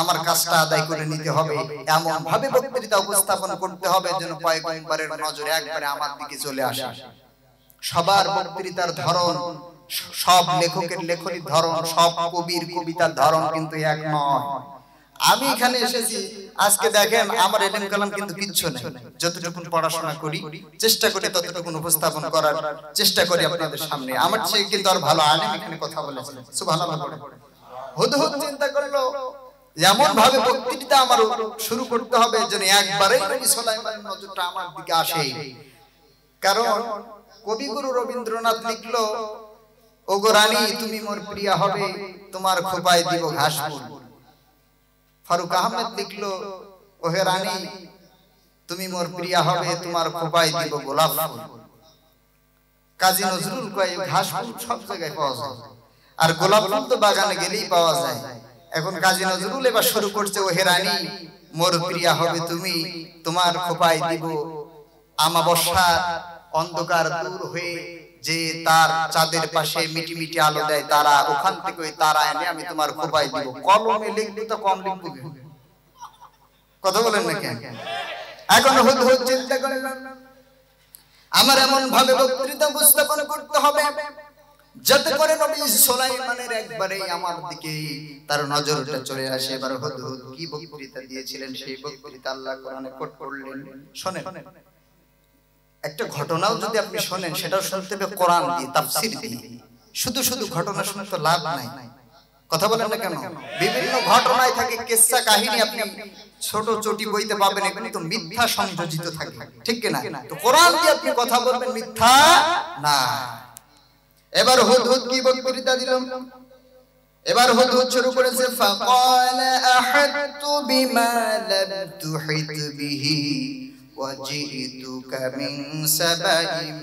আমার কাজটা আদায় করে নিতে হবে। এমন ভাবে বক্তৃতা উপস্থাপন করতে হবে যেন পয়গম্বরের নজরে একবারে আমার দিকে চলে আসে। সবার বক্তৃতার ধরন, সব লেখকের লেখনীর ধরন, সব কবির কবিতার ধরন কিন্তু এক নয়। আমি এখানে এসেছি আজকে, দেখেন আমার এলেম কালাম কিন্তু কিচ্ছু নেই, যতটুকু পড়াশোনা করি চেষ্টা করি ততটুকু উপস্থাপন করার চেষ্টা করি আপনাদের সামনে। আমার চেয়ে কিন্তু আর ভালো আলেম এখানে কথা বলেছেন। সুবহানাল্লাহ। হুদহুদ চিন্তা করলো, এমন ভাবে বক্তৃতা আমার শুরু করতে হবে যেন একবারেই নবী সুলাইমানের নজরটা আমার দিকে আসে। কারণ কবিগুরু রবীন্দ্রনাথ লিখলো, ওগো রানী তুমি মোর প্রিয়া হবে, তোমার খোপায় দিব ঘাস ফুল। ফারুক আহমেদ লিখলো, ওহে রানী তুমি মোর প্রিয়া হবে, তোমার খোপায় দিব গোলাপ ফুল। কাজী নজরুল কয় ঘাস ফুল সব জায়গায় পাওয়া যায়, আর গোলাপ ফুল তো বাগানে গেলেই পাওয়া যায়। এখন কাজী নজরুল এবার শুরু করছে, ওহে রানী মোর প্রিয়া হবে তুমি, তোমার খোপায় দিব আমাবস্যার অন্ধকার দূর হয়ে যে তার চাঁদের পাশে মিটি মিটি আলো দেয় তারা, ওখান থেকে ওই তারা এনে আমি তোমার খোপায় দিব। কলমে লিখবো তো কম লিখবো, কথা বলেন না কেন? এখন হুদহুদ চিন্তা করলাম, আমার এমন ভাবে বক্তৃতা উপস্থাপন করতে হবে যাতে করে নবী সুলাইমানের একবারে আমার দিকে তার নজরটা চলে আসে। এবার হুদহুদ কি বক্তৃতা দিয়েছিলেন সেই বক্তৃতা আল্লাহ কোরআনে কোট করলেন। শুনেন, একটা ঘটনাও যদি আপনি শোনেন সেটাও শুনতে হবে কোরআন দিয়ে, তাফসীর দিয়ে। শুধু শুধু ঘটনা শুনে তো লাভ নাই। কথা বলেন না কেন? বিভিন্ন ঘটনায় থাকে কিসসা কাহিনী, আপনি ছোট চটি বইতে পাবেন, এগুলো তো মিথ্যা সংযোজিত থাকে, ঠিক কি না? তো কোরআন দিয়ে আপনি কথা বলবেন মিথ্যা না। এবার হুদহুদ কি বক্তৃতা দিলাম, এবার হুদহুদ শুরু করেছে, ফাকালা আহাতু বিমা লাম তুহিত বিহি ওয়াজিতুকা মিন সাবাইন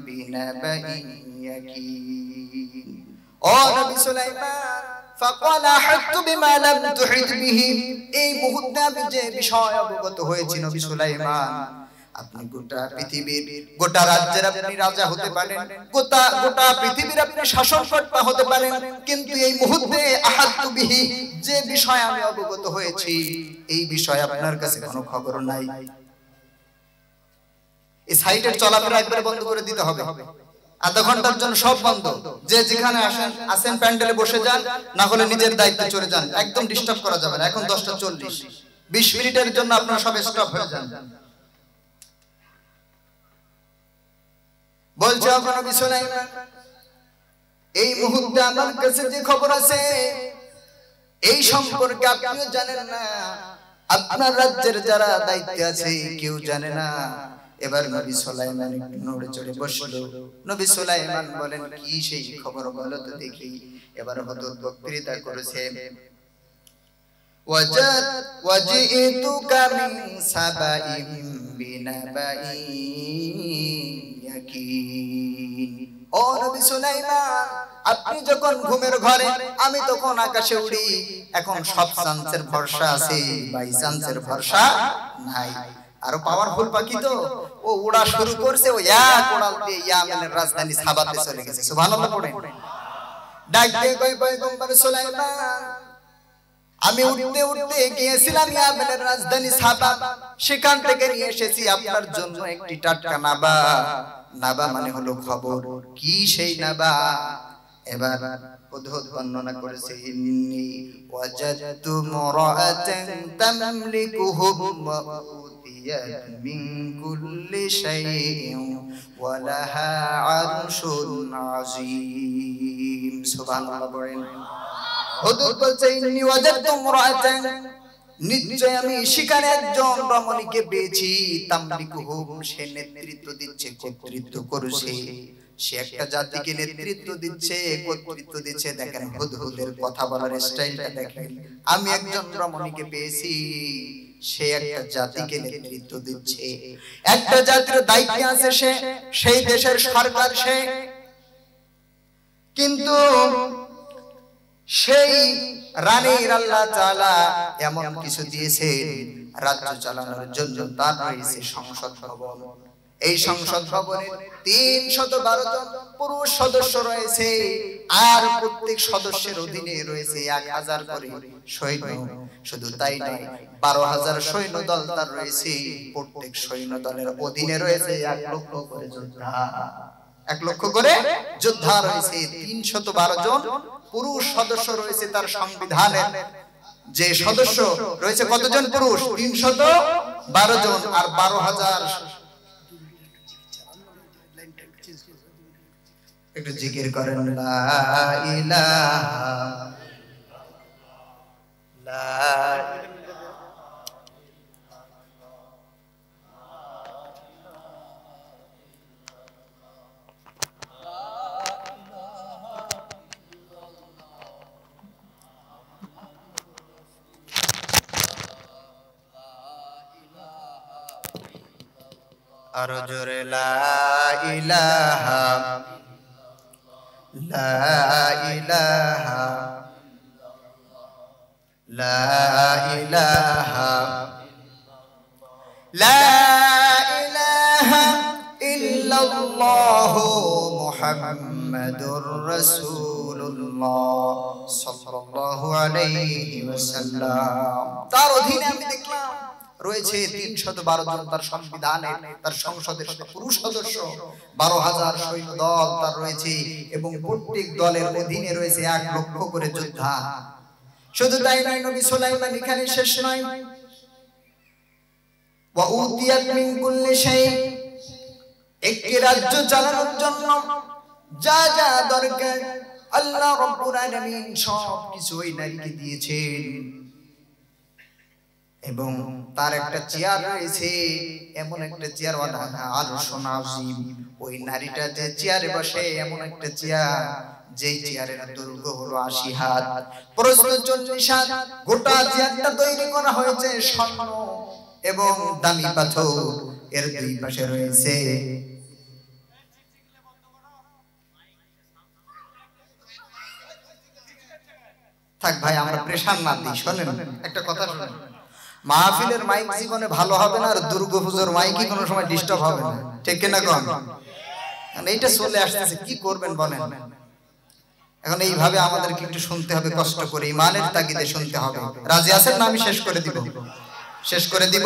বিনাবাইন ইয়াকিন। ও নবী সুলাইমান, ফাকালা আহাতু বিমা লাম তুহিত বিহি, এই মুহূর্তে আমি যে বিষয় অবগত হয়েছি নবী সুলাইমান, আপনি গোটা পৃথিবীর গোটা রাজ্যের আপনি রাজা হতে পারেন, গোটা পৃথিবীর আপনি শাসনকর্তা হতে পারেন, কিন্তু এই মুহূর্তে আহাত্তু বিহি, যে বিষয় আমি অবগত হয়েছি এই বিষয় আপনার কাছে কোনো খবর নাই। এই সাইটের চলাফেরা একবার বন্ধ করে দিতে হবে, আধা ঘন্টার জন্য সব বন্ধ। যে যেখানে আসেন প্যান্ডেলে বসে যান, না হলে নিজের দায়িত্বে চলে যান, একদম ডিস্টার্ব করা যাবে না। এখন 10:40, 20 মিনিটের জন্য আপনারা সব স্টপ হয়ে যান। বলছে নবী সুলাইমান, এই মুহূর্তে আমার কাছে যে খবর আছে এই সম্পর্কে আপনিও জানেন না, আপনার রাজ্যের যারা দায়িত্বে আছে কেউ জানে না। এবার নবী সুলাইমান একটু নড়ে চড়ে বসলো। নবী সুলাইমান বলেন, কি সেই খবর বলো তো দেখি। এবার হযরত বক্তৃতা করেছে, ওয়াজিতুকা মিন সাবাইন বিনাবাইন ইয়াকিন। ও নবী সুলাইমান, আপনি যখন ঘুমের ঘরে, আমি তখন আকাশে উড়ি। এখন সব চান্সের ভরসা আছে, বাই চান্সের ভরসা নাই। আরো পাওয়ারফুল পাখি তো, ও উড়া শুরু করছে, ও এক উড়াল দিয়ে ইয়ামেনের রাজধানী সাবাতে চলে গেছে। সুবহানাল্লাহ পড়ে ডাক দিয়ে কয়, পয়গম্বর সুলাইমান, আমি উড়তে উড়তে গিয়েছিলাম ইয়ামেনের রাজধানী সাবা, সেখান থেকে নিয়ে এসেছি আপনার জন্য একটি টাটকা নাবা। নাবা মানে হলো খবর। কি সেই নাবা? এবার উদ্ভট বর্ণনা করেছে, ইন্নী ওয়াজাদতু মুরাআতান তামলিকুহুম ওয়া উতিয়াত মিন কুল্লি শাইইন ওয়া লাহা আরশুন আযীম। সুবহানাল্লাহ বলেন। হুদুদ বলছে, ইন্নী ওয়াজাদতু মুরাআতান, নিশ্চয় আমি সেখানে একজন রমণীকে পেয়েছি, তামলিকুহুম, সে নেতৃত্ব দিচ্ছে, কর্তৃত্ব করছে, সে একটা জাতিকে নেতৃত্ব দিচ্ছে, কর্তৃত্ব দিচ্ছে। দেখেন হুদহুদের কথা বলার স্টাইলটা দেখেন। আমি একজন রমণীকে পেয়েছি, সে একটা জাতিকে নেতৃত্ব দিচ্ছে, একটা জাতির দায়িত্বে আছে সে, সেই দেশের সরকার সে। কিন্তু সেই রানীর আল্লাহ তাআলা এমন কিছু দিয়েছেন রাজ্য চালানোর জন্য, তার রয়েছে সংসদ ভবন। এই সংসদ ভবনে 312 জন পুরুষ সদস্য রয়েছে, আর প্রত্যেক সদস্যের অধীনে রয়েছে 1000 করে সৈন্য। শুধু তাই নয়, 12000 সৈন্য দল তার রয়েছে। প্রত্যেক সৈন্য দলের অধীনে রয়েছে 1 লক্ষ করে যোদ্ধা। 1 লক্ষ করে যোদ্ধা রয়েছে। 312 জন পুরুষ সদস্য রয়েছে তার সংবিধানের। যে সদস্য রয়েছে কতজন পুরুষ? 312 জন। আর 12000, একটু জিকির করেন, লা ইলাহা লা আরো জোরে, লা ইলাহা লা ইলাহা লা ইলাহা লা ইলাহা ইল্লাল্লাহু মুহাম্মাদুর রাসূলুল্লাহ সাল্লাল্লাহু আলাইহি ওয়াসাল্লাম। তার অধীনে আমি দেখলাম রয়েছে 312 জন তার সংবিধানে, তার সংসদের পুরুষ সদস্য, 12000 সৈন্য দল তার রয়েছে, এবং প্রত্যেক দলের অধীনে রয়েছে 1 লক্ষ করে যোদ্ধা। শুধু তাই নয়, নবী সুলাইমান এখানে শেষ নয়, ওয়া উতিয়াত মিন কুল্লি শাই, একটি রাজ্য চালানোর জন্য যা যা দরকার আল্লাহ রাব্বুল আলামিন সব কিছু ওই নারীকে দিয়েছেন। এবং তার একটা চেয়ার রয়েছে, এমন একটা চেয়ার, আরশুন আযীম। ওই নারীটা যে চেয়ারে বসে, এমন একটা চেয়ার যে চেয়ারের দৈর্ঘ্য হলো 80 হাত, প্রস্থ 40 হাত। গোটা চেয়ারটা তৈরি করা হয়েছে স্বর্ণ এবং দামি পাথর। এর দুই পাশে রয়েছে থাক ভাই, আমরা প্রেশার না দিই, শোনেন একটা কথা শুনেন। মাহফিলের মাইক জীবনে ভালো হবে না, আর দুর্গাপূজার মাইকই কোনো সময় ডিস্টার্ব হবে না, ঠিক কিনা কোন? কারণ এইটা চলে আসতেছে, কি করবেন বলেন? এখন এইভাবে আমাদেরকে একটু শুনতে হবে, কষ্ট করে ইমানের তাগিদে শুনতে হবে। রাজি আছেন না? আমি শেষ করে দিব, শেষ করে দিব।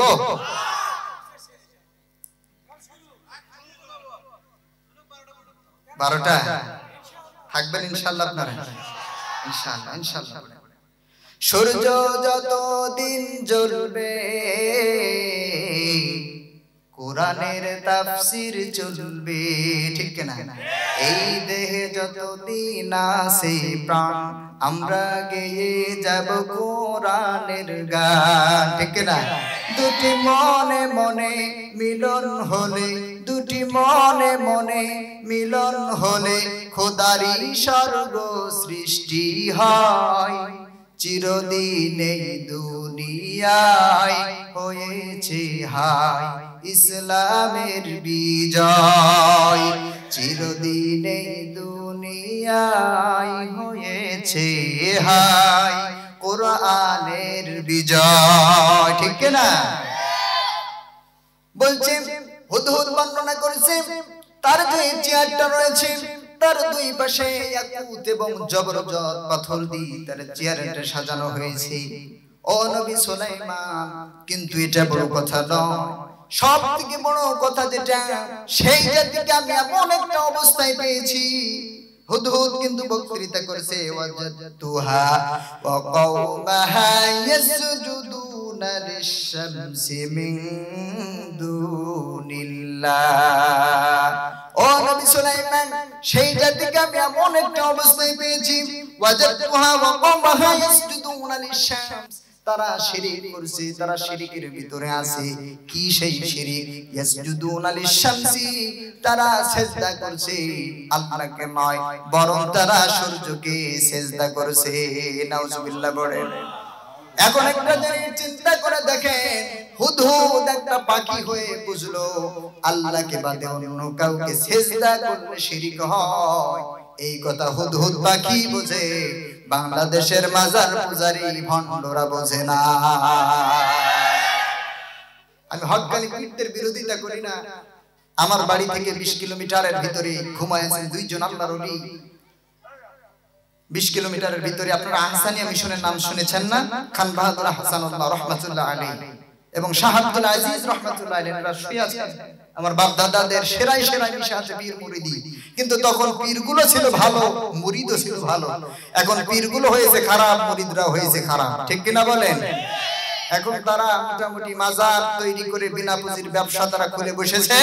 12টা থাকবেন ইনশাআল্লাহ আপনারা? ইনশাআল্লাহ, ইনশাআল্লাহ। সূর্য যতদিন জ্বলবে কোরআনের তাফসীর চলবে, ঠিক না? এই দেহে যতদিন আছে প্রাণ আমরা গেয়ে যাব কোরআনের গান, ঠিক না? দুটি মনে মনে মিলন হলে, দুটি মনে মনে মিলন হলে খোদারি স্বর্গ সৃষ্টি হয়। চিরদিন এই দুনিয়ায় হয়েছে হায় ইসলামের বিজয়। চিরদিন এই দুনিয়ায় হয়েছে হায় কোরআনের বিজয়, ঠিক না? বলছে হুদহুদ বর্ণনা করেছে তার যে চেয়ারটা রয়েছে তার দুই পাশে ইয়াকুত এবং জবরজত পাথর দিয়ে তার চেয়ারটা সাজানো হয়েছে। ও নবী সুলাইমান, কিন্তু এটা বড় কথা নয়, সবথেকে বড় কথা যেটা, সেই জাতিকে আমি এমন একটা অবস্থায় পেয়েছি। হুদহুদ কিন্তু বক্তৃতা করেছে, ওয়াজাতুহা ওয়া কওমাহা ইয়াসজুদুনা লিশ-শামসি মিন দুনিল্লাহ। ও নবী সুলাইমান, সেই জাতিকে আমি এমন একটা অবস্থায় পেয়েছি, ওয়াজাতুহা ওয়া কওমাহা ইয়াসজুদুনা লিশ-শামস, তারা শিরক করছে, তারা শিরকের ভিতরে আছে। কি সেই শিরক? ইয়াসজুদুনা লিশ-শামসি, তারা সিজদা করছে আল্লাহকে নয়, বরং তারা সূর্যকে সিজদা করছে। নাউজুবিল্লাহ বলেন। এখন একটা জিনিস চিন্তা করে দেখেন, হুদহুদ একটা পাখি হয়ে বুঝলো আল্লাহকে বাদে অন্য কাউকে সিজদা করলে শিরক হয়। এই কথা হুদহুদ পাখি বোঝে, বাংলাদেশের মাজার পূজারী ভণ্ডরা বোঝে না। আমি হক্কানি পীরদের বিরোধিতা করি না। আমার বাড়ি থেকে 20 কিলোমিটারের ভিতরে ঘুমায়েছেন দুইজন আল্লাহর ওলি। 20 কিলোমিটারের ভিতরে আপনারা আহসানিয়া মিশনের নাম শুনেছেন না? খান বাহাদুর হাসানুল্লাহ রাহমাতুল্লাহ আলাইহি এবং শাহ আব্দুল আজিজ রাহমাতুল্লাহ আলাইহি রাশিয়া আছেন। আমার বাপ দাদাদের সেরাই সেরাই মিশে আছে পীর মুরিদি। কিন্তু তখন পীরগুলো ছিল ভালো, মুরিদও ছিল ভালো। এখন পীরগুলো হয়েছে খারাপ, মুরিদরা হয়েছে খারাপ, ঠিক কিনা বলেন? এখন তারা মোটামুটি মাজার তৈরি করে বিনা পুঁজির ব্যবসা তারা খুলে বসেছে।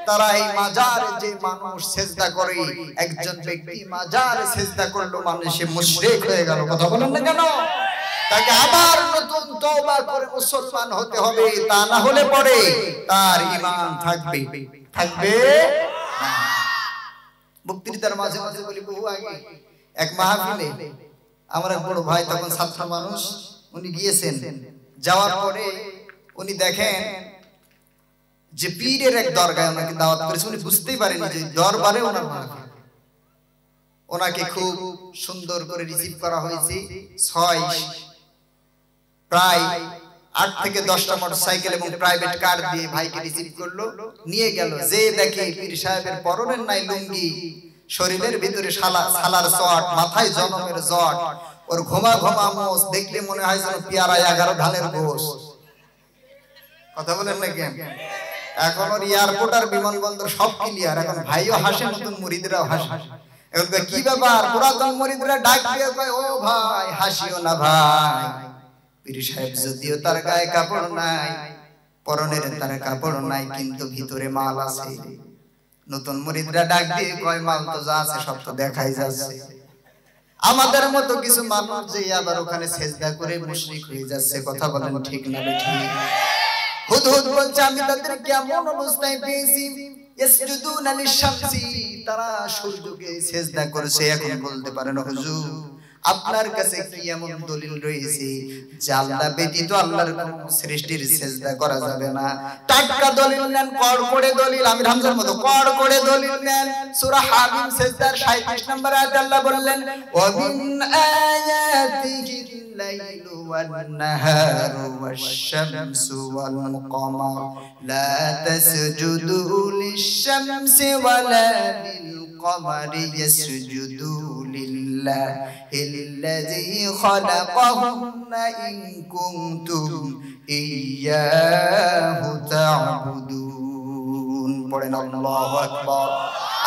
তারা এই মাজারে যে মানুষ সিজদা করে, একজন ব্যক্তি মাজারে সিজদা করলো, মানুষে মুশরিক হয়ে গেল। কথা বলেন না কেন? তাকে আবার নতুন তওবা করে মুসলমান হতে হবে, তা না হলে পরে তার ঈমান থাকবে থাকবে। বক্তৃতার মাঝে মাঝে বলি, বহু আগে এক মাহফিলে আমার এক বড় ভাই, তখন ছাত্র মানুষ, উনি গিয়েছেন। যাওয়ার পরে উনি দেখেন যে পীরের এক দরগায় ওনাকে দাওয়াত করেছে। উনি বুঝতেই পারেনি যে দরবারে ওনার মাহফিল। ওনাকে খুব সুন্দর করে রিসিভ করা হয়েছে। প্রায় 8 থেকে 10টা মোটরসাইকেল এবং প্রাইভেট কার দিয়ে ভাইকে রিসিভ করলো, নিয়ে গেল। যে দেখে পীর সাহেবের পরনের নাই লুঙ্গি, শরীরের ভিতরে সালার চট, মাথায় জনমের জট, ওর ঘোমা ঘোমা মোষ, দেখলে মনে হয় যেন পেয়ারা 11 ধানের গোশ। কথা বলেন না কেন? এখন ওর এয়ারপোর্ট আর বিমানবন্দর সব ক্লিয়ার। এখন ভাইও হাসে, নতুন মুরিদরাও হাসে। এখন কি ব্যাপার? পুরাতন মুরিদরা ডাক দিয়ে কয়, ও ভাই হাসিও না ভাই। পীর সাহেব যদিও তার গায়ে কাপড় নাই, পরনের তার কাপড় নাই, কিন্তু ভিতরে মাল আছে। নতুন মুরিদরা ডাক দিয়ে কয়, মাল তো যা আছে সব তো দেখাই যাচ্ছে। আমাদের মতো কিছু মানুষ যে আবার ওখানে সিজদা করে মুশরিক হয়ে যাচ্ছে। কথা বলেন ঠিক না ঠিক? হুদহুদ বলছে, আমি তাদের কেমন অবস্থায় পেয়েছি, ইয়াসজুদুনা লিশ-শামসি, তারা সূর্যকে সিজদা করেছে। এখন বলতে পারেন, হুজুর আপনার কাছে কি এমন দলিল রয়েছে যে আল্লাহ ব্যতীত আল্লাহর কোন সৃষ্টির সিজদা করা যাবে না? টাটকা দলিল নেন, কড়কড়ে দলিল, আমির হামজার মতো কড়কড়ে দলিল নেন। সূরা হামিম সিজদার 37 নম্বর আয়াতে আল্লাহ বললেন, ওয়া মিন আয়াতিহি الليل والنهار والشمس والقمر لا تسجدوا للشمس ولا للقمر يسجدوا لله الذي خلقهن إن كنتم إياه تعبدون পড়েন আল্লাহু আকবার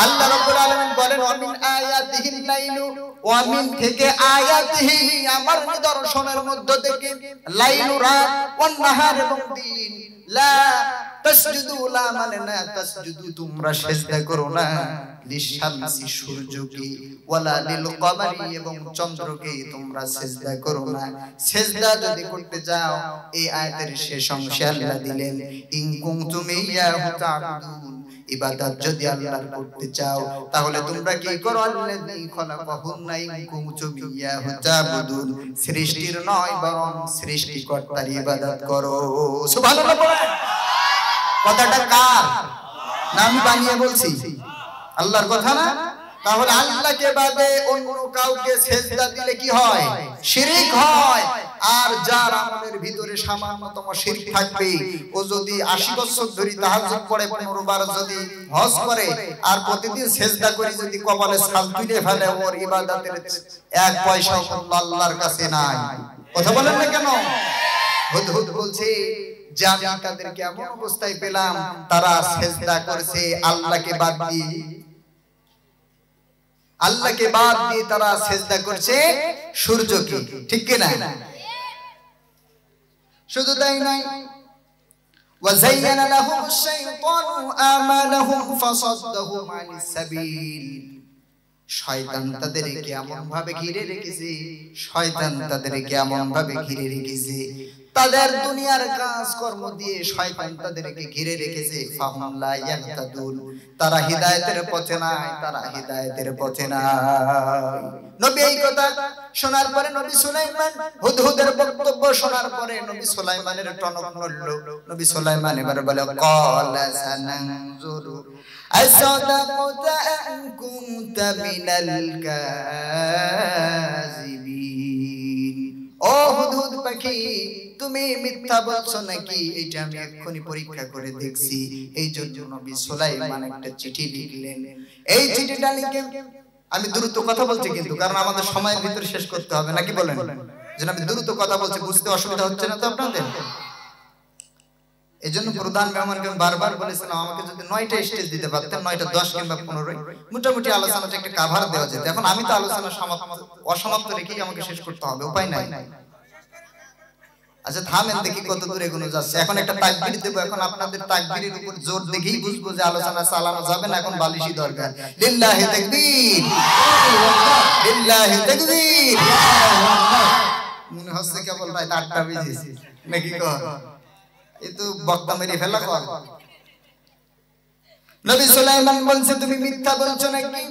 আল্লাহ রাব্বুল আলামিন বলেন ওয়া মিন আয়াতিহিল লাইলু ওয়া মিন থেকে আয়াতিহি আমার নিদর্শনের মধ্য থেকে লাইলু রাত ওয়ান নাহার এবং দিন লা তাসজুদু লা মানে না তাসজুদু তোমরা সিজদা করো না লিশামসি সূর্যকে ওয়ালা লিল কমারি এবং চন্দ্রকে তোমরা সিজদা করো না সিজদা যদি করতে যাও এই আয়াতের শেষ অংশে আল্লাহ দিলেন ইন কুনতুম ইয়াহু তা'বুদুন ইবাদত যদি আল্লাহর করতে চাও তাহলে তোমরা কি করো আল্লাযী খলাকাহুন্না ইন কুনতুম ইয়াহু তা'বুদুন সৃষ্টির নয় বরং সৃষ্টিকর্তার ইবাদত করো সুবহানাল্লাহ বলেন কথাটা কার না আমি বানিয়ে বলছি আল্লাহর কথা না তাহলে আল্লাহকে বাদে অন্য কাউকে সিজদা দিলে কি হয় শিরক হয় আর যার আমলের ভিতরে সামান্যতম শিরক থাকবে ও যদি 80 বছর ধরে তাহাজ্জুদ পড়ে 15 বার যদি হজ করে আর প্রতিদিন সিজদা করে যদি কপালে ছাল তুলে ফেলে ওর ইবাদতের এক পয়সাও আল্লাহর কাছে নাই কথা বলেন না কেন হুদহুদ বলছে যে আমি তাদেরকে এমন অবস্থায় পেলাম তারা সিজদা করেছে আল্লাহকে বাদ দিয়ে তারা সিজদা করছে সূর্যকে ঠিক কি না শুধু তাই নয় ওয়াযায়্যানা লাহুমুশ শাইতানু আমালাহুম ফাসাদ্দাহুম আনিস সাবিল শয়তান তাদেরকে এমন ভাবে ঘিরে রেখেছে তাদের দুনিয়ার কাজ কর্ম দিয়ে শয়তান তাদেরকে ঘিরে রেখেছে ফাহুম লা ইয়াহতাদুন তারা হিদায়াতের পথে নাই নবী এই কথা শোনার পরে নবী সুলাইমান হুদহুদের বক্তব্য শোনার পরে নবী সুলাইমানের টনক নড়ল নবী সুলাইমান এবার বলে ক্বালা সানানজুরু আসাদাকতা আন কুনতা মিনাল কাযিবিন ও হুদহুদ পাখি তুমি মিথ্যা বলছো নাকি এটা আমি এক্ষুনি পরীক্ষা করে দেখছি এই জন্য নবী সুলাইমান একটা চিঠি লিখলেন এই চিঠিটা লিখে আমি দ্রুত কথা বলছি কিন্তু কারণ আমাদের সময়ের ভিতরে শেষ করতে হবে নাকি বলেন যেন আমি দ্রুত কথা বলছি বুঝতে অসুবিধা হচ্ছে না তো আপনাদের এজন্য প্রধান মেহমানকে বারবার বলেছিলাম আমাকে যদি 9টা স্টেজ দিতে পারতেন 9টা 10 কিংবা 15 মোটামুটি আলোচনাটা একটা কভার দেওয়া যেত এখন আমি তো আলোচনা অসমাপ্ত রেখেই আমাকে শেষ করতে হবে উপায় নাই আচ্ছা থামেন দেখি কত দূর এগোনো যাচ্ছে এখন একটা তাকবীর দেব এখন আপনাদের তাকবীরের উপর জোর দেখেই বুঝবো যে আলোচনা চালানো যাবে না এখন বালিশই দরকার লিল্লাহি তাকবীর লিল্লাহি তাকবীর মনে হচ্ছে কেবল রাত 8টা বেজেছে নাকি কর এই তো বক্তা মেরে ফেলা কর নবী সুলাইমান বলছে তুমি মিথ্যা বলছো নাকি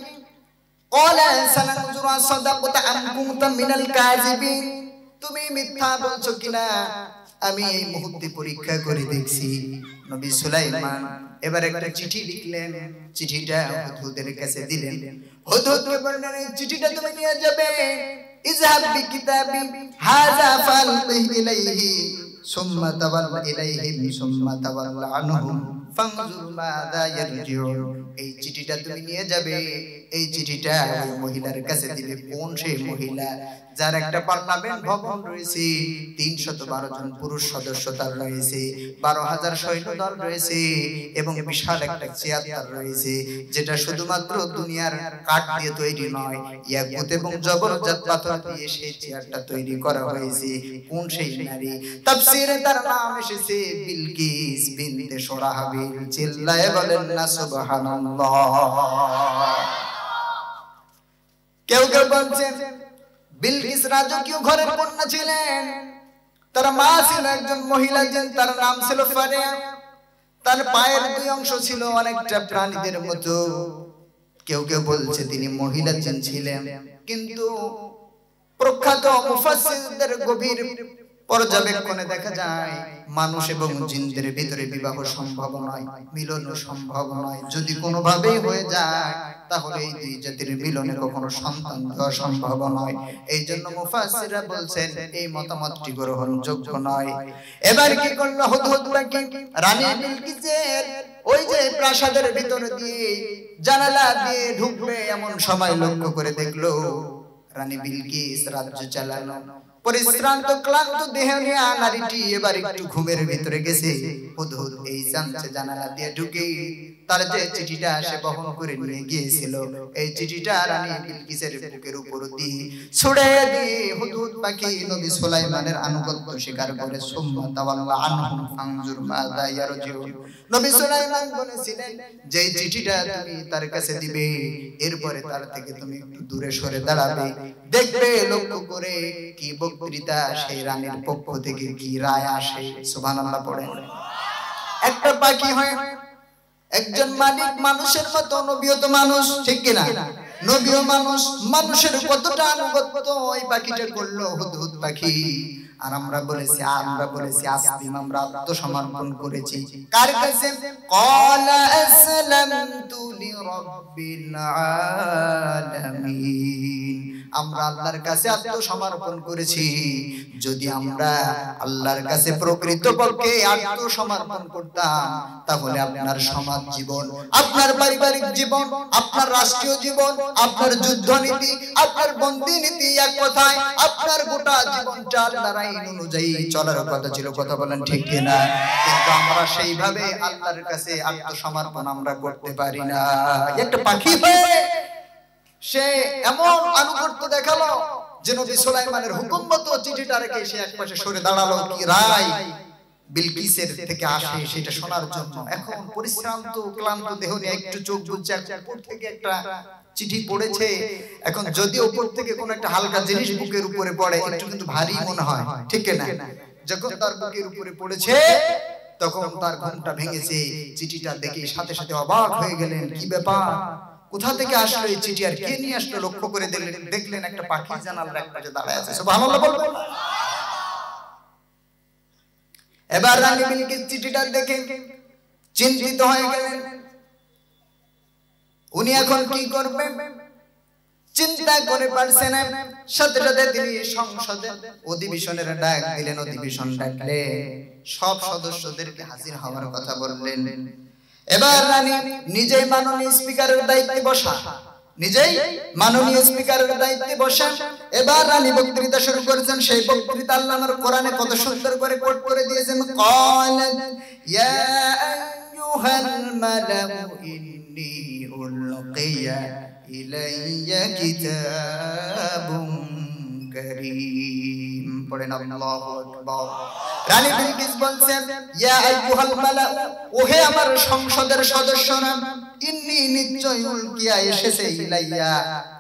ক্বালা সানানজুরু আসাদাকতা আম কুনতা মিনাল কাযিবিন তুমি মিথ্যা বলছো কিনা আমি এই মুহূর্তে পরীক্ষা করে দেখছি নবী সুলাইমান এবার একটা চিঠি লিখলেন চিঠিটা হুদহুদের কাছে দিলেন হুদহুদকে বললেন এই চিঠিটা তুমি নিয়ে যাবে ইযহাব বিকিতাবি হাযা ফালকিহি ইলাইহি সুম্মা তাওয়াল্লা ইলাইহিম সুম্মা তাওয়াল্লা আনহুম ফানজুর মাযা ইয়ারজিউন এই চিঠিটা তুমি নিয়ে যাবে এই চিঠিটা ওই মহিলার কাছে দিবে কোন সেই মহিলা যার একটা পার্লামেন্ট ভবন রয়েছে 312 জন পুরুষ সদস্য তার রয়েছে 12000 সৈন্যদল রয়েছে এবং বিশাল একটা চেয়ার তার রয়েছে যেটা শুধুমাত্র দুনিয়ার কাঠ দিয়ে তৈরি নয় ইয়াকুত এবং জবরদস্ত পাথর দিয়ে সেই চেয়ারটা তৈরি করা হয়েছে কোন সেই নারী তাফসীরে তার নাম এসেছে বিলকিস বিনতে সুরাহাবিল চিল্লায়ে বলেন না সুবহানাল্লাহ কেউ কেউ বলছেন বিলকিস রাজকীয় ঘরের কন্যা ছিলেন তার মা ছিল একজন মহিলা তার নাম ছিল ফারিয়া তার পায়ের দুই অংশ ছিল অনেকটা প্রাণীদের মতো কেউ কেউ বলছে তিনি মহিলা ছিলেন কিন্তু প্রখ্যাত মুফাসসিরদের গভীর পর্যবেক্ষণে দেখা যায় মানুষ এবং জিনদের ভিতরে বিবাহ সম্ভব নয়, মিলন সম্ভব নয়। যদি কোনোভাবেই হয়ে যায় তাহলে এই দুই জাতির মিলনে কখনো সন্তান দেওয়া সম্ভব নয়। এই জন্য মুফাসসিররা বলছেন এই মতামতটি গ্রহণযোগ্য নয়। এবার কি করলো হুদহুদ পাখি? রানী বিলকিসের ওই যে প্রাসাদের ভিতরে দিয়ে জানালা দিয়ে ঢুকবে এমন সময় লক্ষ্য করে দেখলো রানী বিলকিস রাজ্য চালানো পরিশ্রান্ত ক্লান্ত দেহ নিয়ে নারীটি এবার একটু ঘুমের ভিতরে গেছে। হুদহুদ এই জানছে জানালা দিয়ে ঢুকে তার যে চিঠিটা সে বহন করে নিয়ে গিয়েছিল, এই চিঠিটা রানী বিলকিসের বুকের উপর দিয়ে ছুড়ে দিয়ে হুদহুদ পাখি নবী সুলাইমানের আনুগত্য স্বীকার করে সুম্মা তাওয়াল্লা আনহুম ফানজুর মাযা ইয়ারজিউন। নবী সুলাইমান বলেছিলেন যে চিঠিটা তুমি তার কাছে দিবে, এরপরে তার থেকে তুমি একটু দূরে সরে দাঁড়াবে, দেখবে লক্ষ্য করে কি বক্তৃতা সেই রানীর পক্ষ থেকে কি রায় আসে। সুবহানাল্লাহ পড়েন। একটা পাখি হয় একজন মালিক মানুষের মতো, নবীও তো মানুষ, ঠিক কিনা? নবীও মানুষ, মানুষের কতটা আনুগত্য ওই পাখিটা করলো হুদহুদ পাখি। আর আমরা বলেছি আসলিম, আমরা আত্মসমর্পণ করেছি কার কাছে? ক্বালা আসলামতু লিরাব্বিল আলামিন। আমরা আল্লাহর কাছে আত্মসমর্পণ করেছি। যদি আমরা আল্লাহর কাছে প্রকৃতপক্ষে আত্মসমর্পণ করতাম তাহলে আপনার সমাজ জীবন, আপনার পারিবারিক জীবন, আপনার রাষ্ট্রীয় জীবন, আপনার যুদ্ধ নীতি, আপনার বন্দী নীতি, এক কথায় আপনার গোটা জীবনটা আল্লাহর আইন অনুযায়ী চলার কথা ছিল। কথা বলেন ঠিক কিনা? কিন্তু আমরা সেইভাবে আল্লাহর কাছে আত্মসমর্পণ আমরা করতে পারি না। একটা পাখি হয়ে সে এমন আনুগত্য দেখালো যে নবী সুলাইমানের হুকুম মতো চিঠিটা রেখে সে একপাশে সরে দাঁড়ালো। কি রায় বিলকিসের থেকে আসে সেটা শোনার জন্য। এখন পরিশ্রান্ত ক্লান্ত দেহ নিয়ে একটু চোখ বুজছে, উপর থেকে একটা চিঠি পড়েছে। এখন যদি উপর থেকে কোন একটা হালকা জিনিস বুকের উপরে পড়ে একটু কিন্তু ভারী মনে হয়, ঠিক না? যখন তার বুকের উপরে পড়েছে তখন তার ঘুমটা ভেঙেছে। চিঠিটা দেখে সাথে সাথে অবাক হয়ে গেলেন, কি ব্যাপার, কোথা থেকে আসলো এই চিঠি, আর কে নিয়ে আসলো? লক্ষ্য করে দেখলেন একটা পাখি জানালার একপাশে দাঁড়ায় আছে। সুবহানাল্লাহ বলবেন। এবার রানী বিলকিস চিঠিটা দেখে চিন্তিত হয়ে গেলেন। উনি এখন কি করবেন চিন্তা করে পারছেন না। সাথে সাথে তিনি সংসদে অধিবেশনের ডাক দিলেন। অধিবেশন ডাকলে সব সদস্যদেরকে হাজির হওয়ার কথা বললেন। এবার রানী নিজেই মাননীয় স্পিকারের দায়িত্বে বসা, এবার রানী বক্তৃতা শুরু করেছেন। সেই বক্তৃতা আল্লাহ আমার কোরআনে কত সুন্দর করে কোট করে দিয়েছেন। ক্বালাত ইয়া আইয়ুহাল মালাউ ইন্নী উলকিয়া ইলাইয়া কিতাবুন কারীম। পড়েন আল্লাহু আকবার। রানী বিলকিস বলছেন, ইয়া আইয়ুহাল মালাউ, ওহে আমার সংসদের সদস্যরা, ইন্নী নিশ্চয় উলকিয়া এসেছে ইলাইয়া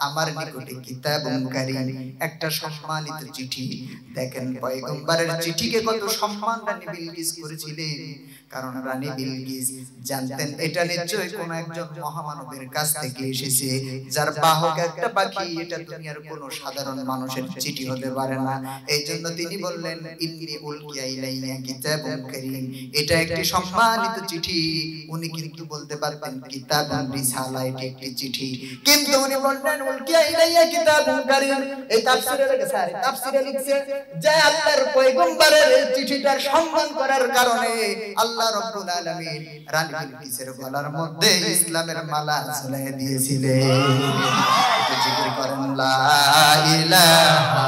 আমার নিকটে কিতাবুন কারীম, একটা সম্মানিত চিঠি। দেখেন পয়গম্বরের চিঠিকে কত সম্মান রানী বিলকিস করেছিলেন। কারণ রানী বিলকিস জানতেন এটা নিশ্চয়ই কোন একজন মহামানবের কাছ থেকে এসেছে, যার বাহক একটা পাখি। এটা দুনিয়ার কোন সাধারণ মানুষের চিঠি হতে পারে না। এই জন্য তিনি বললেন, ইন্নী উলকিয়া ইলাইয়া কিতাবুন কারীম, এটা একটি সম্মানিত চিঠি। উনি কিন্তু বলতে পারতেন কিতাবুন রিসালা, এটা একটি চিঠি, কিন্তু উনি বললেন উলকিয়া ইলাইয়া কিতাবুন কারীম। এই তাফসীরে লিখছে যে আল্লাহর পয়গম্বরের এই চিঠিটার সম্মান করার কারণে আল্লাহ রাব্বুল আলামিন রানী বিলকিসের গলার মধ্যে ইসলামের মালা ঝুলিয়ে দিয়েছিলেন। জিকির করেন লা ইলাহা